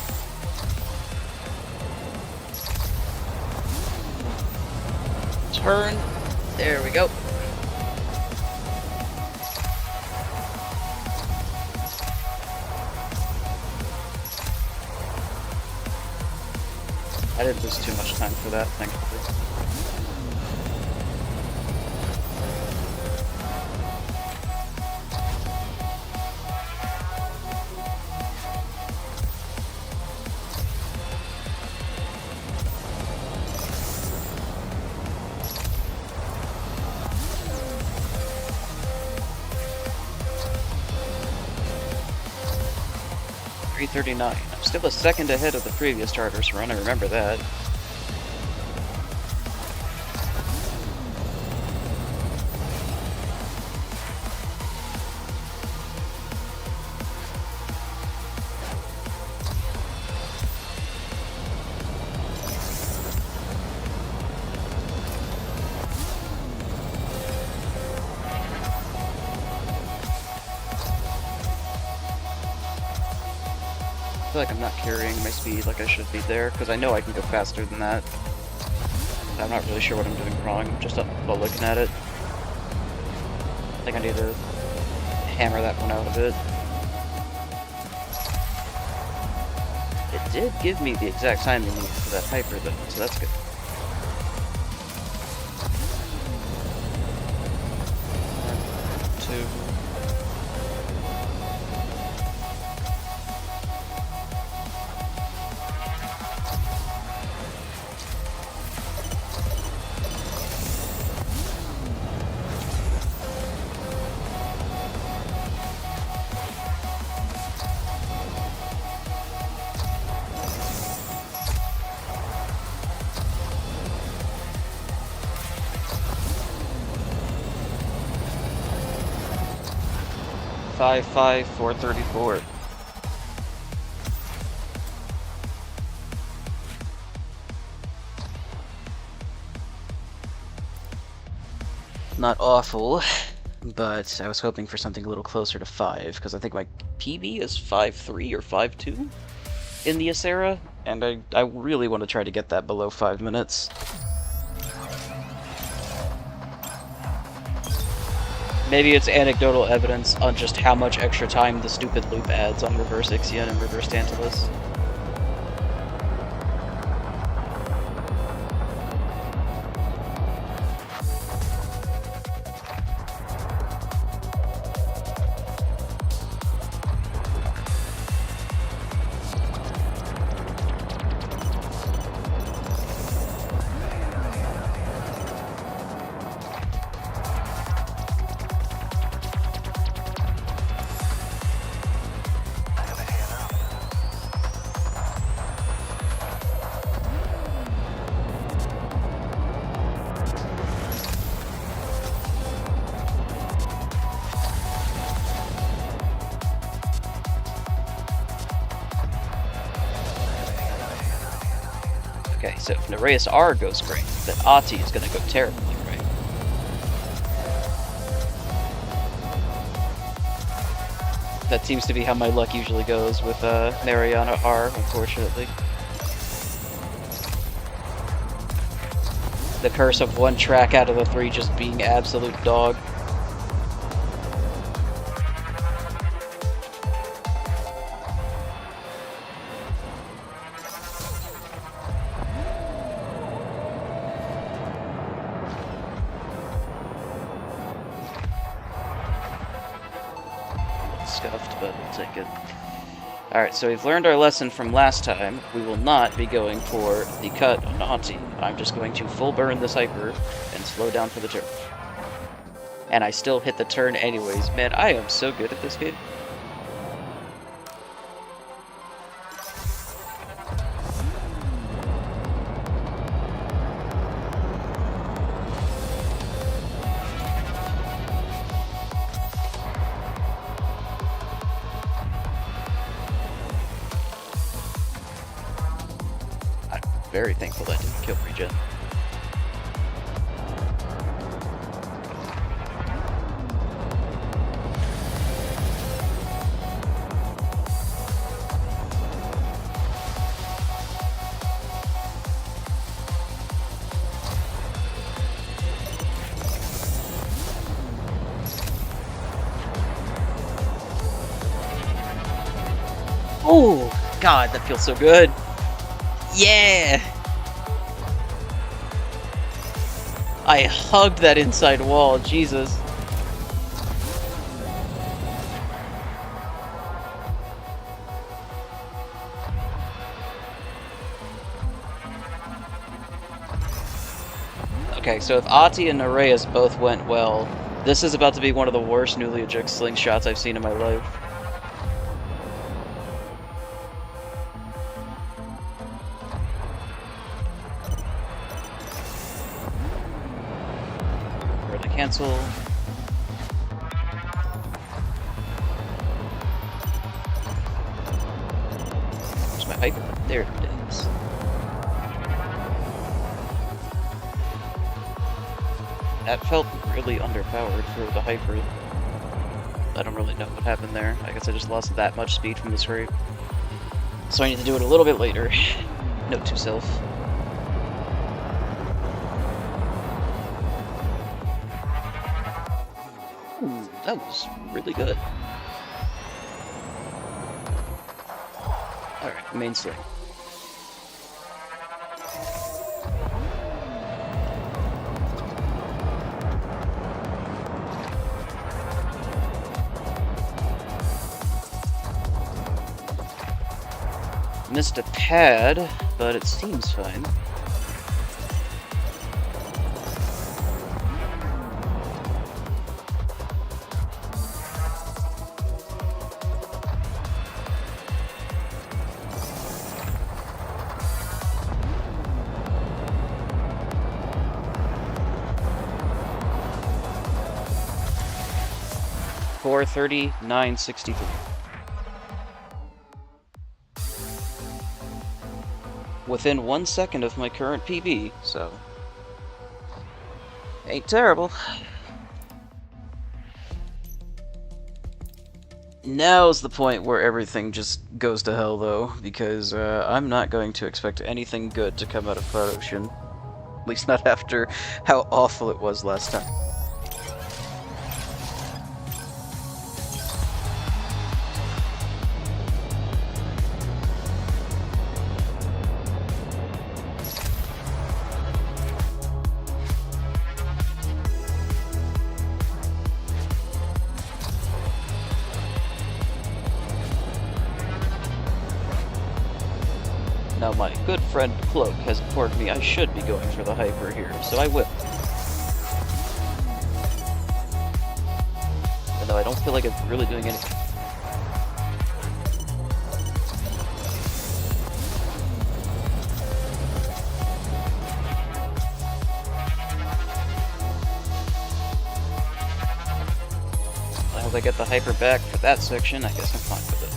Turn. There we go. I didn't lose too much time for that, thankfully. .339. I'm still a second ahead of the previous Charters run, I remember that. I feel like I'm not carrying my speed like I should be there, because I know I can go faster than that. I'm not really sure what I'm doing wrong, just while looking at it. I think I need to hammer that one out a bit. It did give me the exact timing needed for that hyper though, so that's good. Two. 55434. Not awful, but I was hoping for something a little closer to 5, because I think my PB is 5.3 or 5.2 in the Acera, and I really want to try to get that below 5 minutes. Maybe it's anecdotal evidence on just how much extra time the stupid loop adds on reverse Ixion and reverse Tantalus. Okay, so if Nereus R goes great, then Ahti is going to go terribly right. That seems to be how my luck usually goes with Mariana R, unfortunately. The curse of one track out of the 3 just being absolute dog. Scuffed, but we'll take it. Alright, so we've learned our lesson from last time. We will not be going for the cut on Ahti. I'm just going to full burn this hyper and slow down for the turn. And I still hit the turn anyways. Man, I am so good at this game. Very thankful that didn't kill regen. Oh, God, that feels so good. Yeah! I hugged that inside wall, Jesus. Okay, so if Ahti and Nereus both went well, this is about to be one of the worst newly eject slingshots I've seen in my life. Cancel. Where's my hyper? There it is. That felt really underpowered for the hyper. I don't really know what happened there. I guess I just lost that much speed from the scrape. So I need to do it a little bit later. Note to self. Ooh, that was really good. Alright, main sling. Missed a pad, but it seems fine. 4:30:963. Within 1 second of my current PB, so ain't terrible. Now's the point where everything just goes to hell, though, because I'm not going to expect anything good to come out of Cloud Ocean. At least not after how awful it was last time. Now my good friend Cloak has informed me I should be going for the Hyper here, so I will. Even though I don't feel like it's really doing anything. As long as I get the Hyper back for that section, I guess I'm fine with it.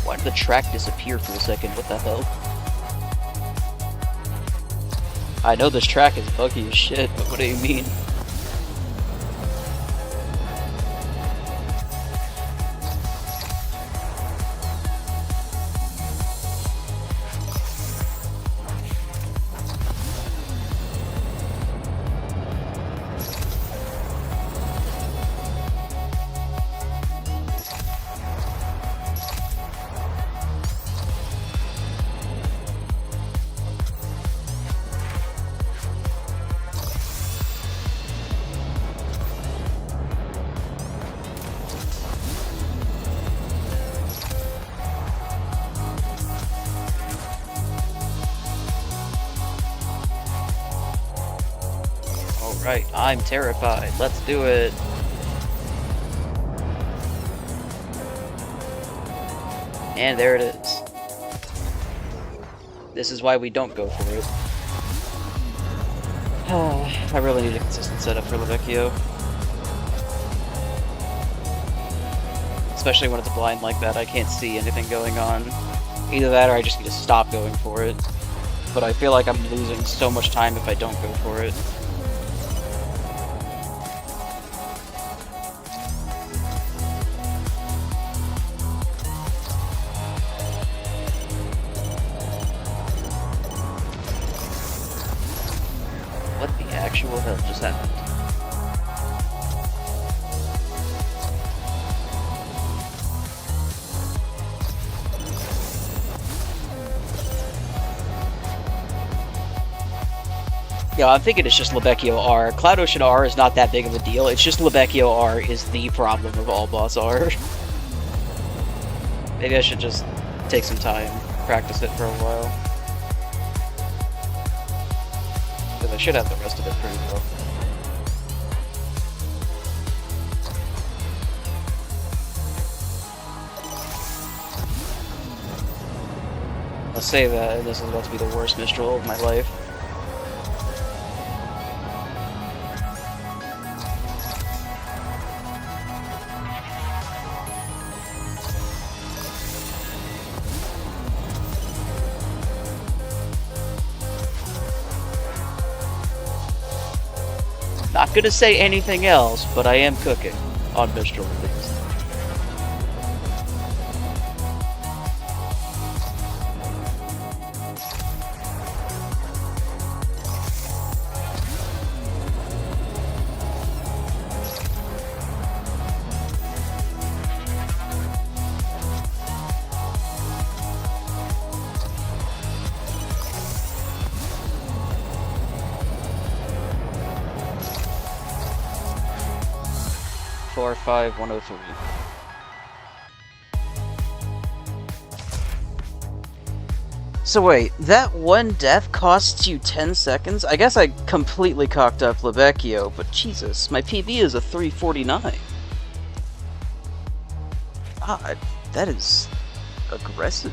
Why did the track disappear for a second? What the hell? I know this track is buggy as shit, but what do you mean? Right, I'm terrified. Let's do it. And there it is. This is why we don't go for it. I really need a consistent setup for Lavecchio. Especially when it's blind like that, I can't see anything going on. Either that or I just need to stop going for it. But I feel like I'm losing so much time if I don't go for it. What the actual hell just happened? Yeah, I'm thinking it's just Lavecchio R. Cloud Ocean R is not that big of a deal. It's just Lavecchio R is the problem of all boss R. Maybe I should just take some time, practice it for a while. Because I should have the rest of it pretty well. I'll say that this is about to be the worst Mistral of my life. Not gonna say anything else, but I am cooking on Mistral at least. R5103. So wait, that one death costs you 10 seconds? I guess I completely cocked up Lavecchio, but Jesus, my PB is a 349. God, that is aggressive.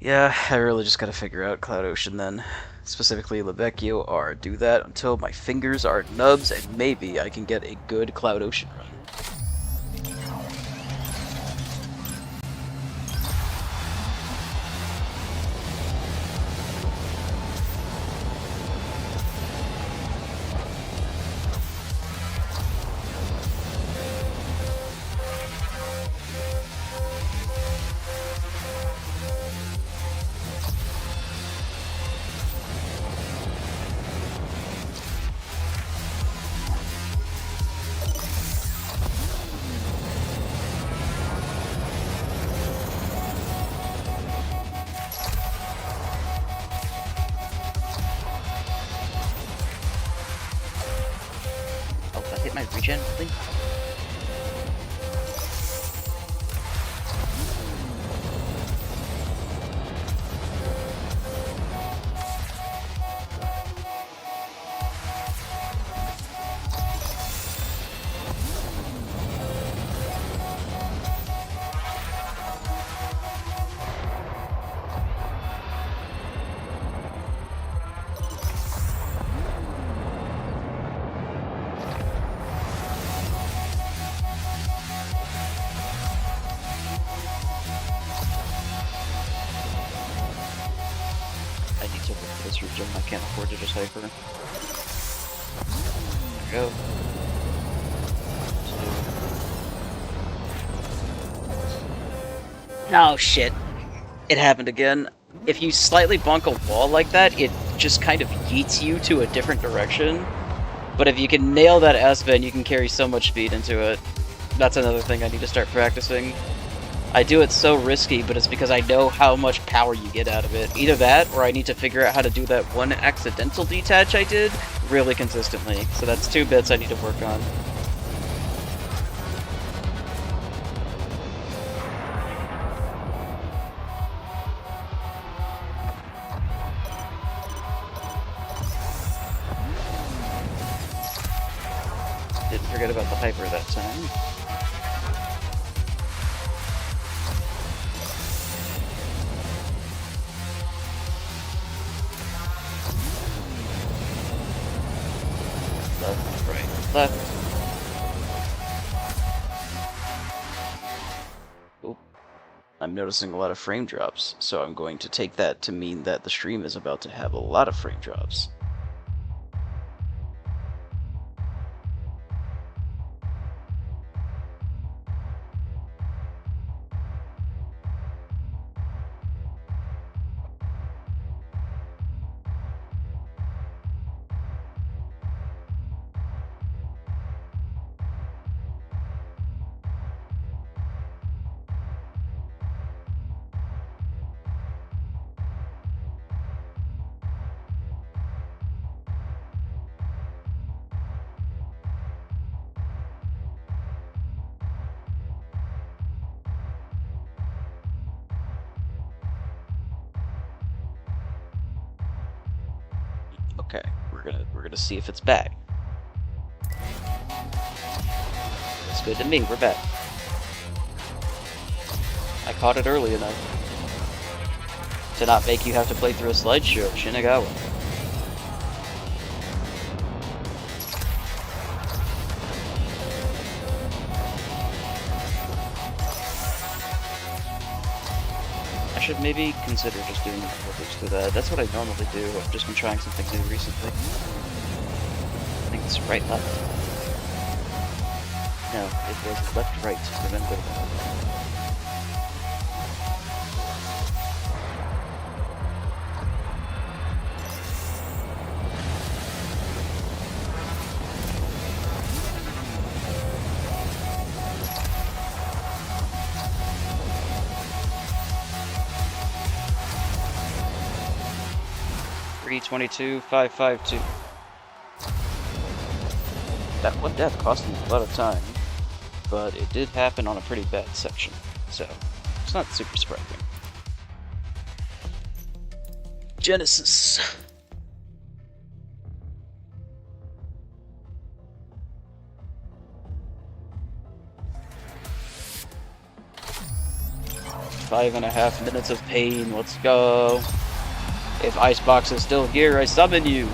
Yeah, I really just gotta figure out Cloud Ocean then. Specifically Lebecchio R. Do that until my fingers are nubs and maybe I can get a good Cloud Ocean run. Oh, did I hit my regen, really? I need to work this regen, I can't afford to just hyper. There we go. Oh shit. It happened again. If you slightly bonk a wall like that, it just kind of yeets you to a different direction. But if you can nail that S-bend, you can carry so much speed into it. That's another thing I need to start practicing. I do it so risky, but it's because I know how much power you get out of it. Either that, or I need to figure out how to do that one accidental detach I did really consistently. So that's 2 bits I need to work on. Didn't forget about the hyper that time. Left, right, left. Oop. I'm noticing a lot of frame drops, so I'm going to take that to mean that the stream is about to have a lot of frame drops. Okay, we're gonna see if it's back. It's good to me, we're back. I caught it early enough to not make you have to play through a slideshow, Shinagawa. I should maybe consider just doing loops through that. That's what I normally do. I've just been trying something new recently. I think it's right, left. No, it was left, right. Remember that. $322,552. That one death cost me a lot of time, but it did happen on a pretty bad section, so it's not super surprising. Genesis. 5.5 minutes of pain. Let's go. If Icebox is still here, I summon you.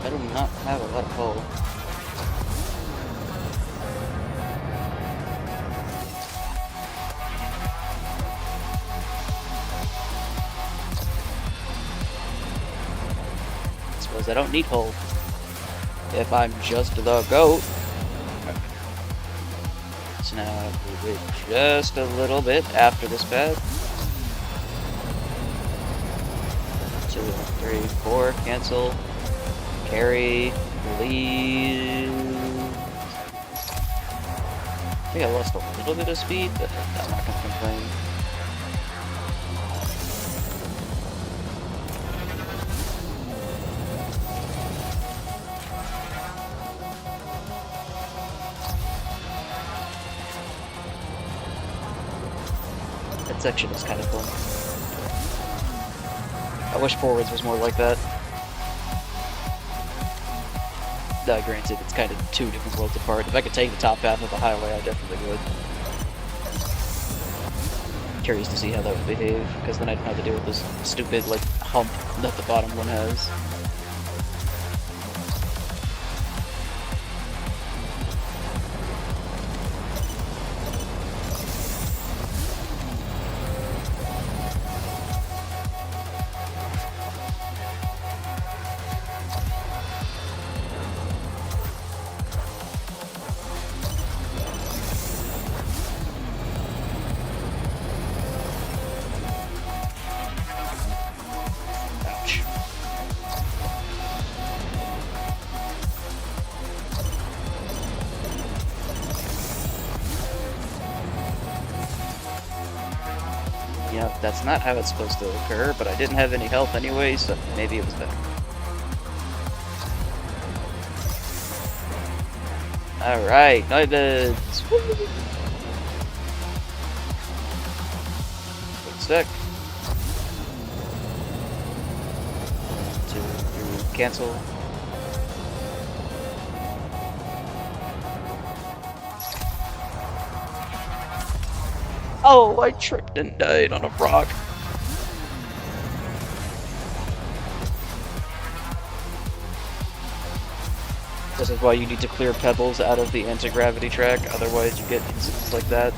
I do not have a lot of pull. I suppose I don't need hold. If I'm just the goat. So now we wait just a little bit after this pad. 2, 3, 4, cancel. Carry, leave. I think I lost a little bit of speed, but I'm not gonna complain. That section is kind of fun. I wish forwards was more like that. Granted, it's kind of 2 different worlds apart. If I could take the top half of the highway, I definitely would. Curious to see how that would behave, because then I don't have to deal with this stupid, like, hump that the bottom one has. Yep, that's not how it's supposed to occur, but I didn't have any health anyway, so maybe it was better. Alright, night beds. Quick sec. 1, 2, 3, cancel. Oh, I tripped and died on a rock. This is why you need to clear pebbles out of the anti-gravity track, otherwise you get incidents like that.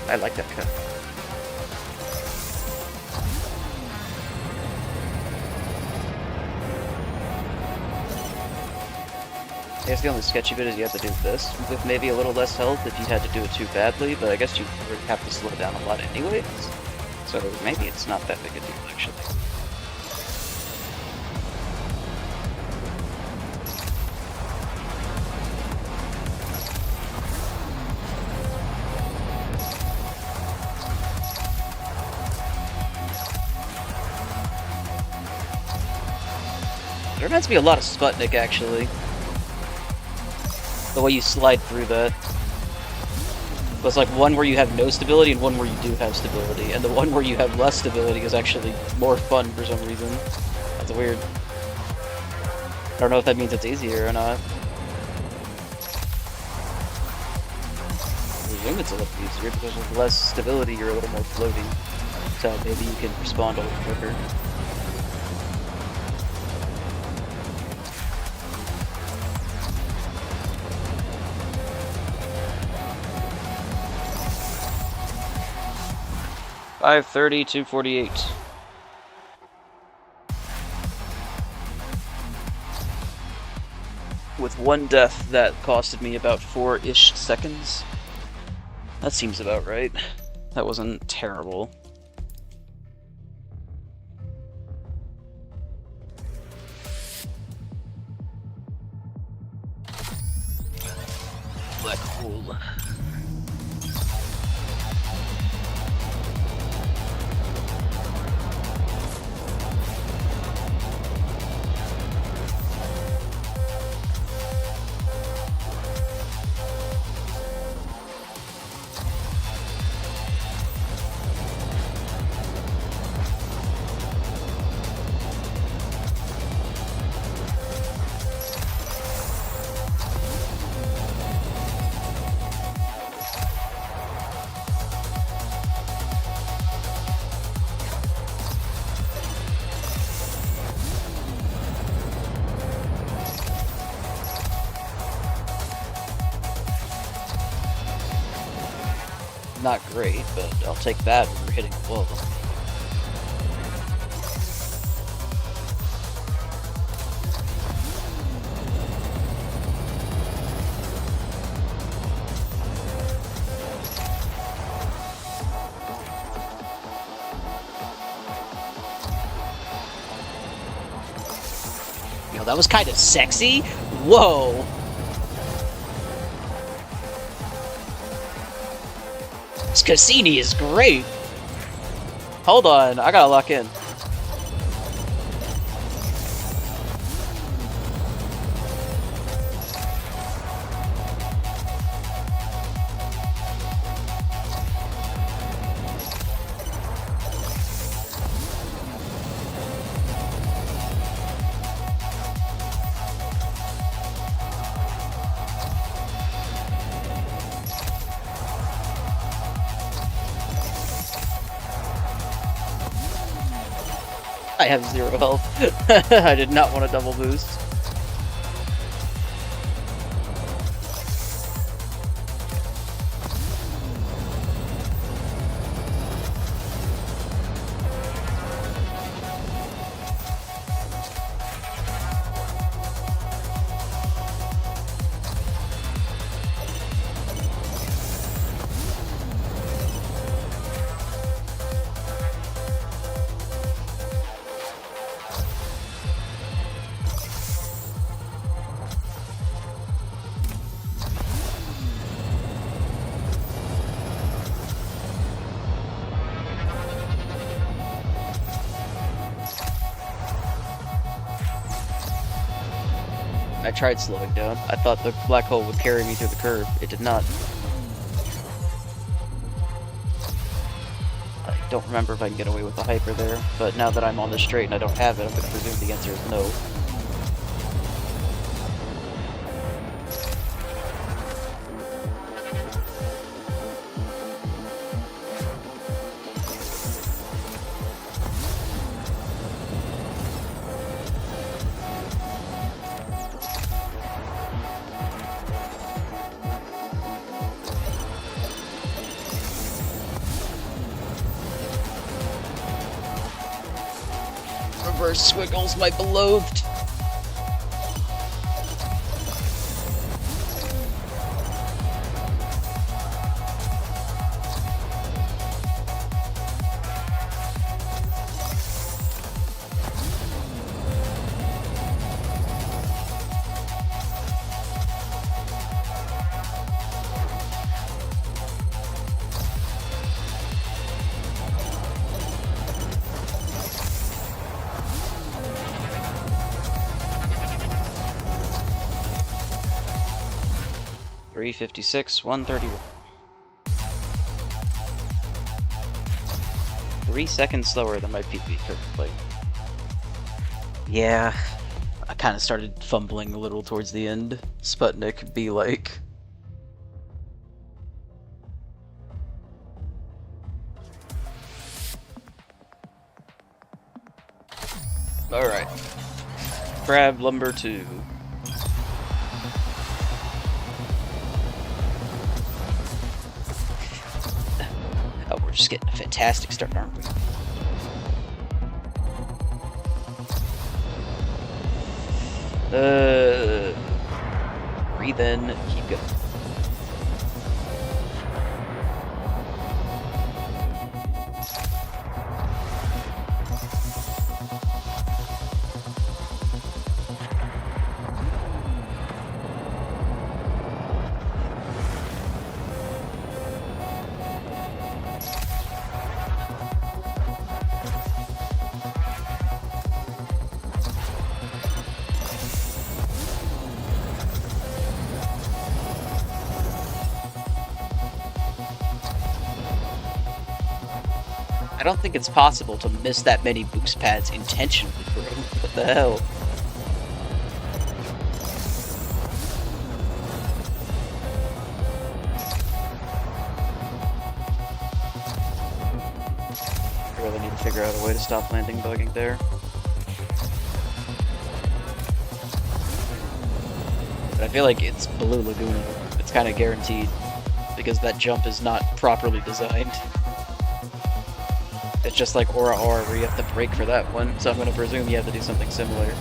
I like that cut. I guess the only sketchy bit is you have to do this with maybe a little less health if you had to do it too badly, but I guess you would have to slow down a lot anyways. So maybe it's not that big a deal actually. It reminds me a lot of Sputnik, actually. The way you slide through that. It's like one where you have no stability and one where you do have stability, and the one where you have less stability is actually more fun for some reason. That's weird. I don't know if that means it's easier or not. I assume it's a little easier because with less stability you're a little more floaty. So maybe you can respond a little quicker. $530, $248. With one death that costed me about 4-ish seconds. That seems about right. That wasn't terrible. Black hole. Not great, but I'll take that when we're hitting a wall. Yo, that was kind of sexy. Whoa. This Cassini is great! Hold on, I gotta lock in. I have 0 health. I did not want a double boost. I tried slowing down. I thought the black hole would carry me through the curve. It did not. I don't remember if I can get away with the hyper there, but now that I'm on the straight and I don't have it, I'm going to presume the answer is no. Reverse Squiggles, my beloved. $356, $131. 3 seconds slower than my PP currently. Yeah, I kind of started fumbling a little towards the end. Sputnik be like... Alright. Crab lumber 2. Oh, we're just getting a fantastic start, aren't we? Breathe in, keep going. I don't think it's possible to miss that many boost pads intentionally, bro. What the hell? I really need to figure out a way to stop landing bugging there. But I feel like it's Blue Lagoon. It's kind of guaranteed, because that jump is not properly designed. It's just like Aura R where you have to brake for that one, so I'm going to presume you have to do something similar.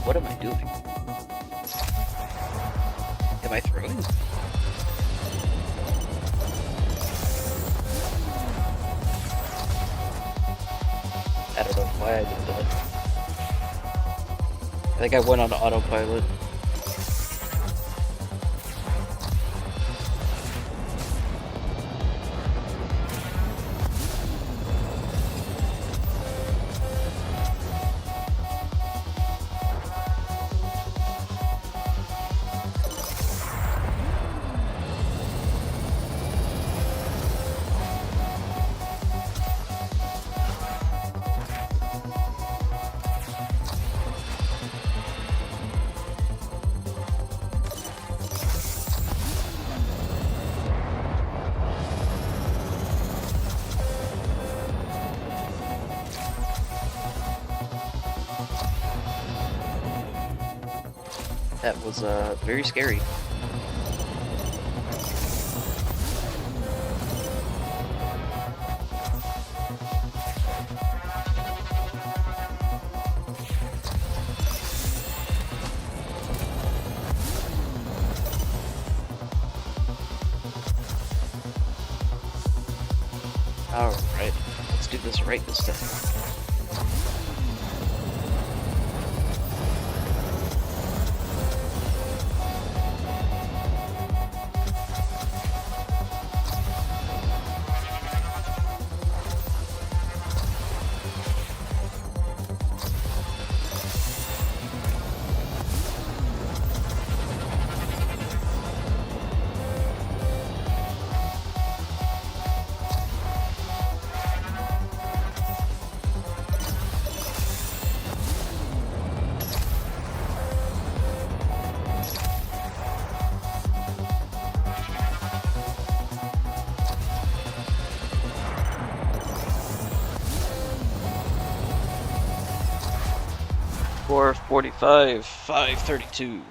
What am I doing? Am I throwing? I don't know why I did that. I think I went on autopilot. That was very scary. Alright, let's do this right this time. 445, 532.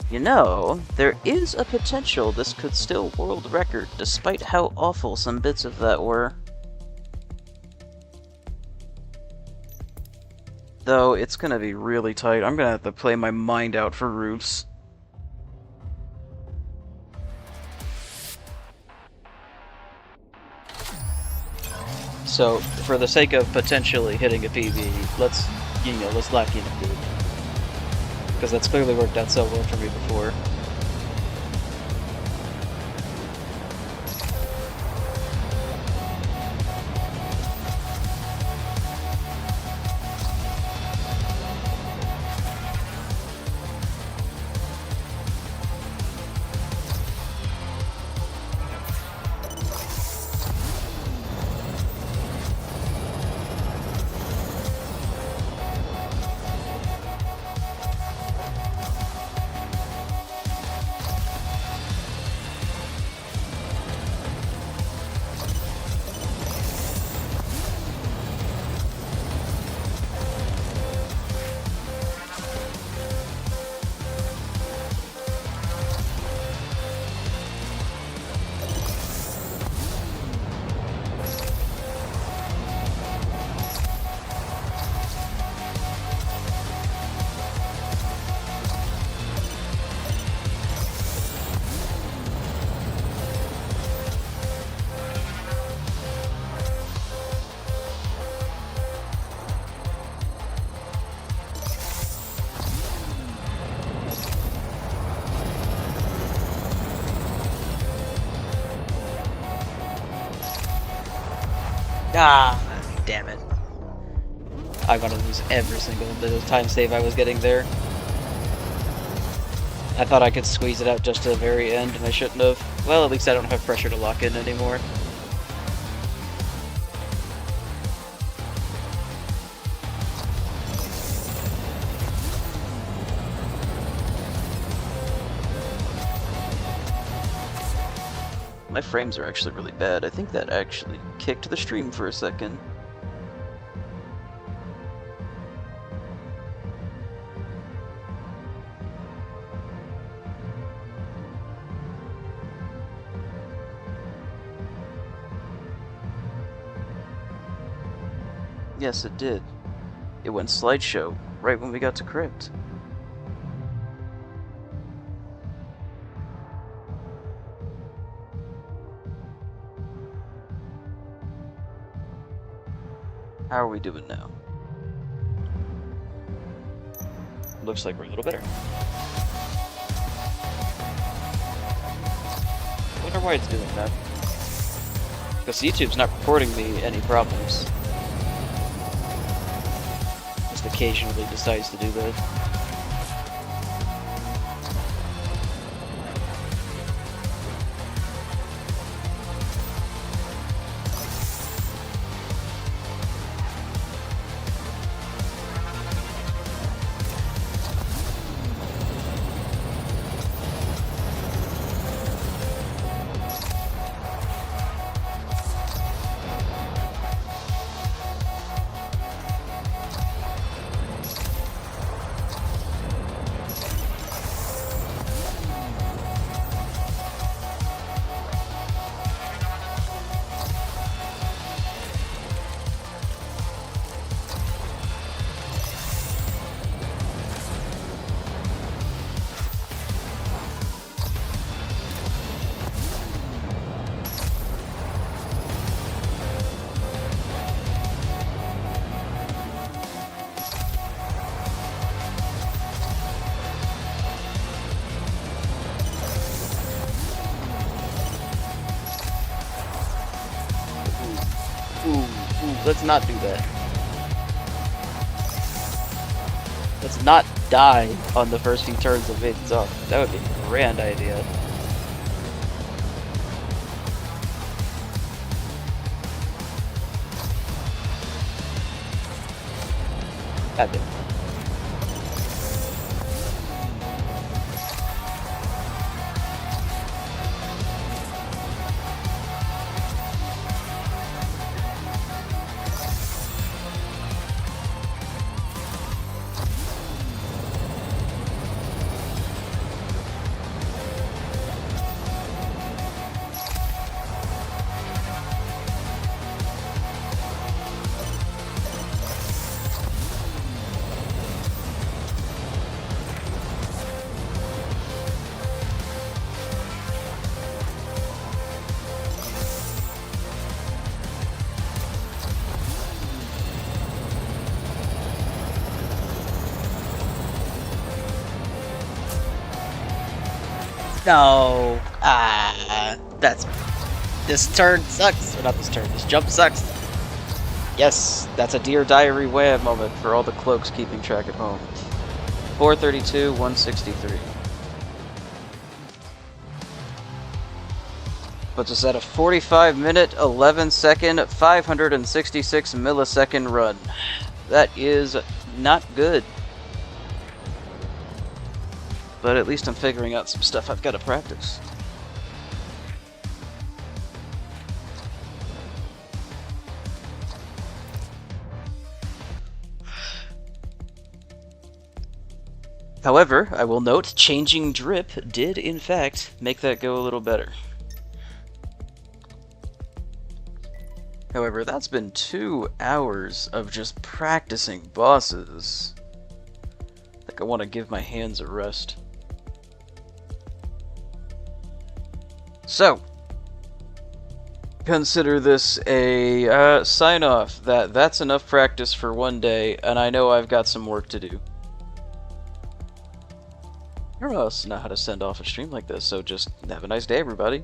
You know, there is a potential this could still world record, despite how awful some bits of that were. Though, it's gonna be really tight. I'm gonna have to play my mind out for roofs. So, for the sake of potentially hitting a PB, let's lock in a PB. Because that's clearly worked out so well for me before. Ah, damn it. I'm gonna lose every single bit of time save I was getting there. I thought I could squeeze it out just to the very end, and I shouldn't have. Well, at least I don't have pressure to lock in anymore. My frames are actually really bad. I think that actually kicked the stream for a second. Yes, it did. It went slideshow right when we got to crypt. How are we doing now? Looks like we're a little better. I wonder why it's doing that. Because YouTube's not reporting me any problems. Just occasionally decides to do that. Let's not do that. Let's not die on the first few turns of it. So that would be a grand idea. God damn. No. This turn sucks. Or not this turn. This jump sucks. Yes, that's a Dear Diary wham moment for all the cloaks keeping track at home. 432, 163. Puts us at a 45-minute, 11-second, 566 millisecond run. That is not good. But at least I'm figuring out some stuff I've got to practice. However, I will note, changing drip did, in fact, make that go a little better. However, that's been 2 hours of just practicing bosses. I think I want to give my hands a rest. So, consider this a sign-off. That's enough practice for one day, and I know I've got some work to do. I don't else know how to send off a stream like this, so just have a nice day, everybody.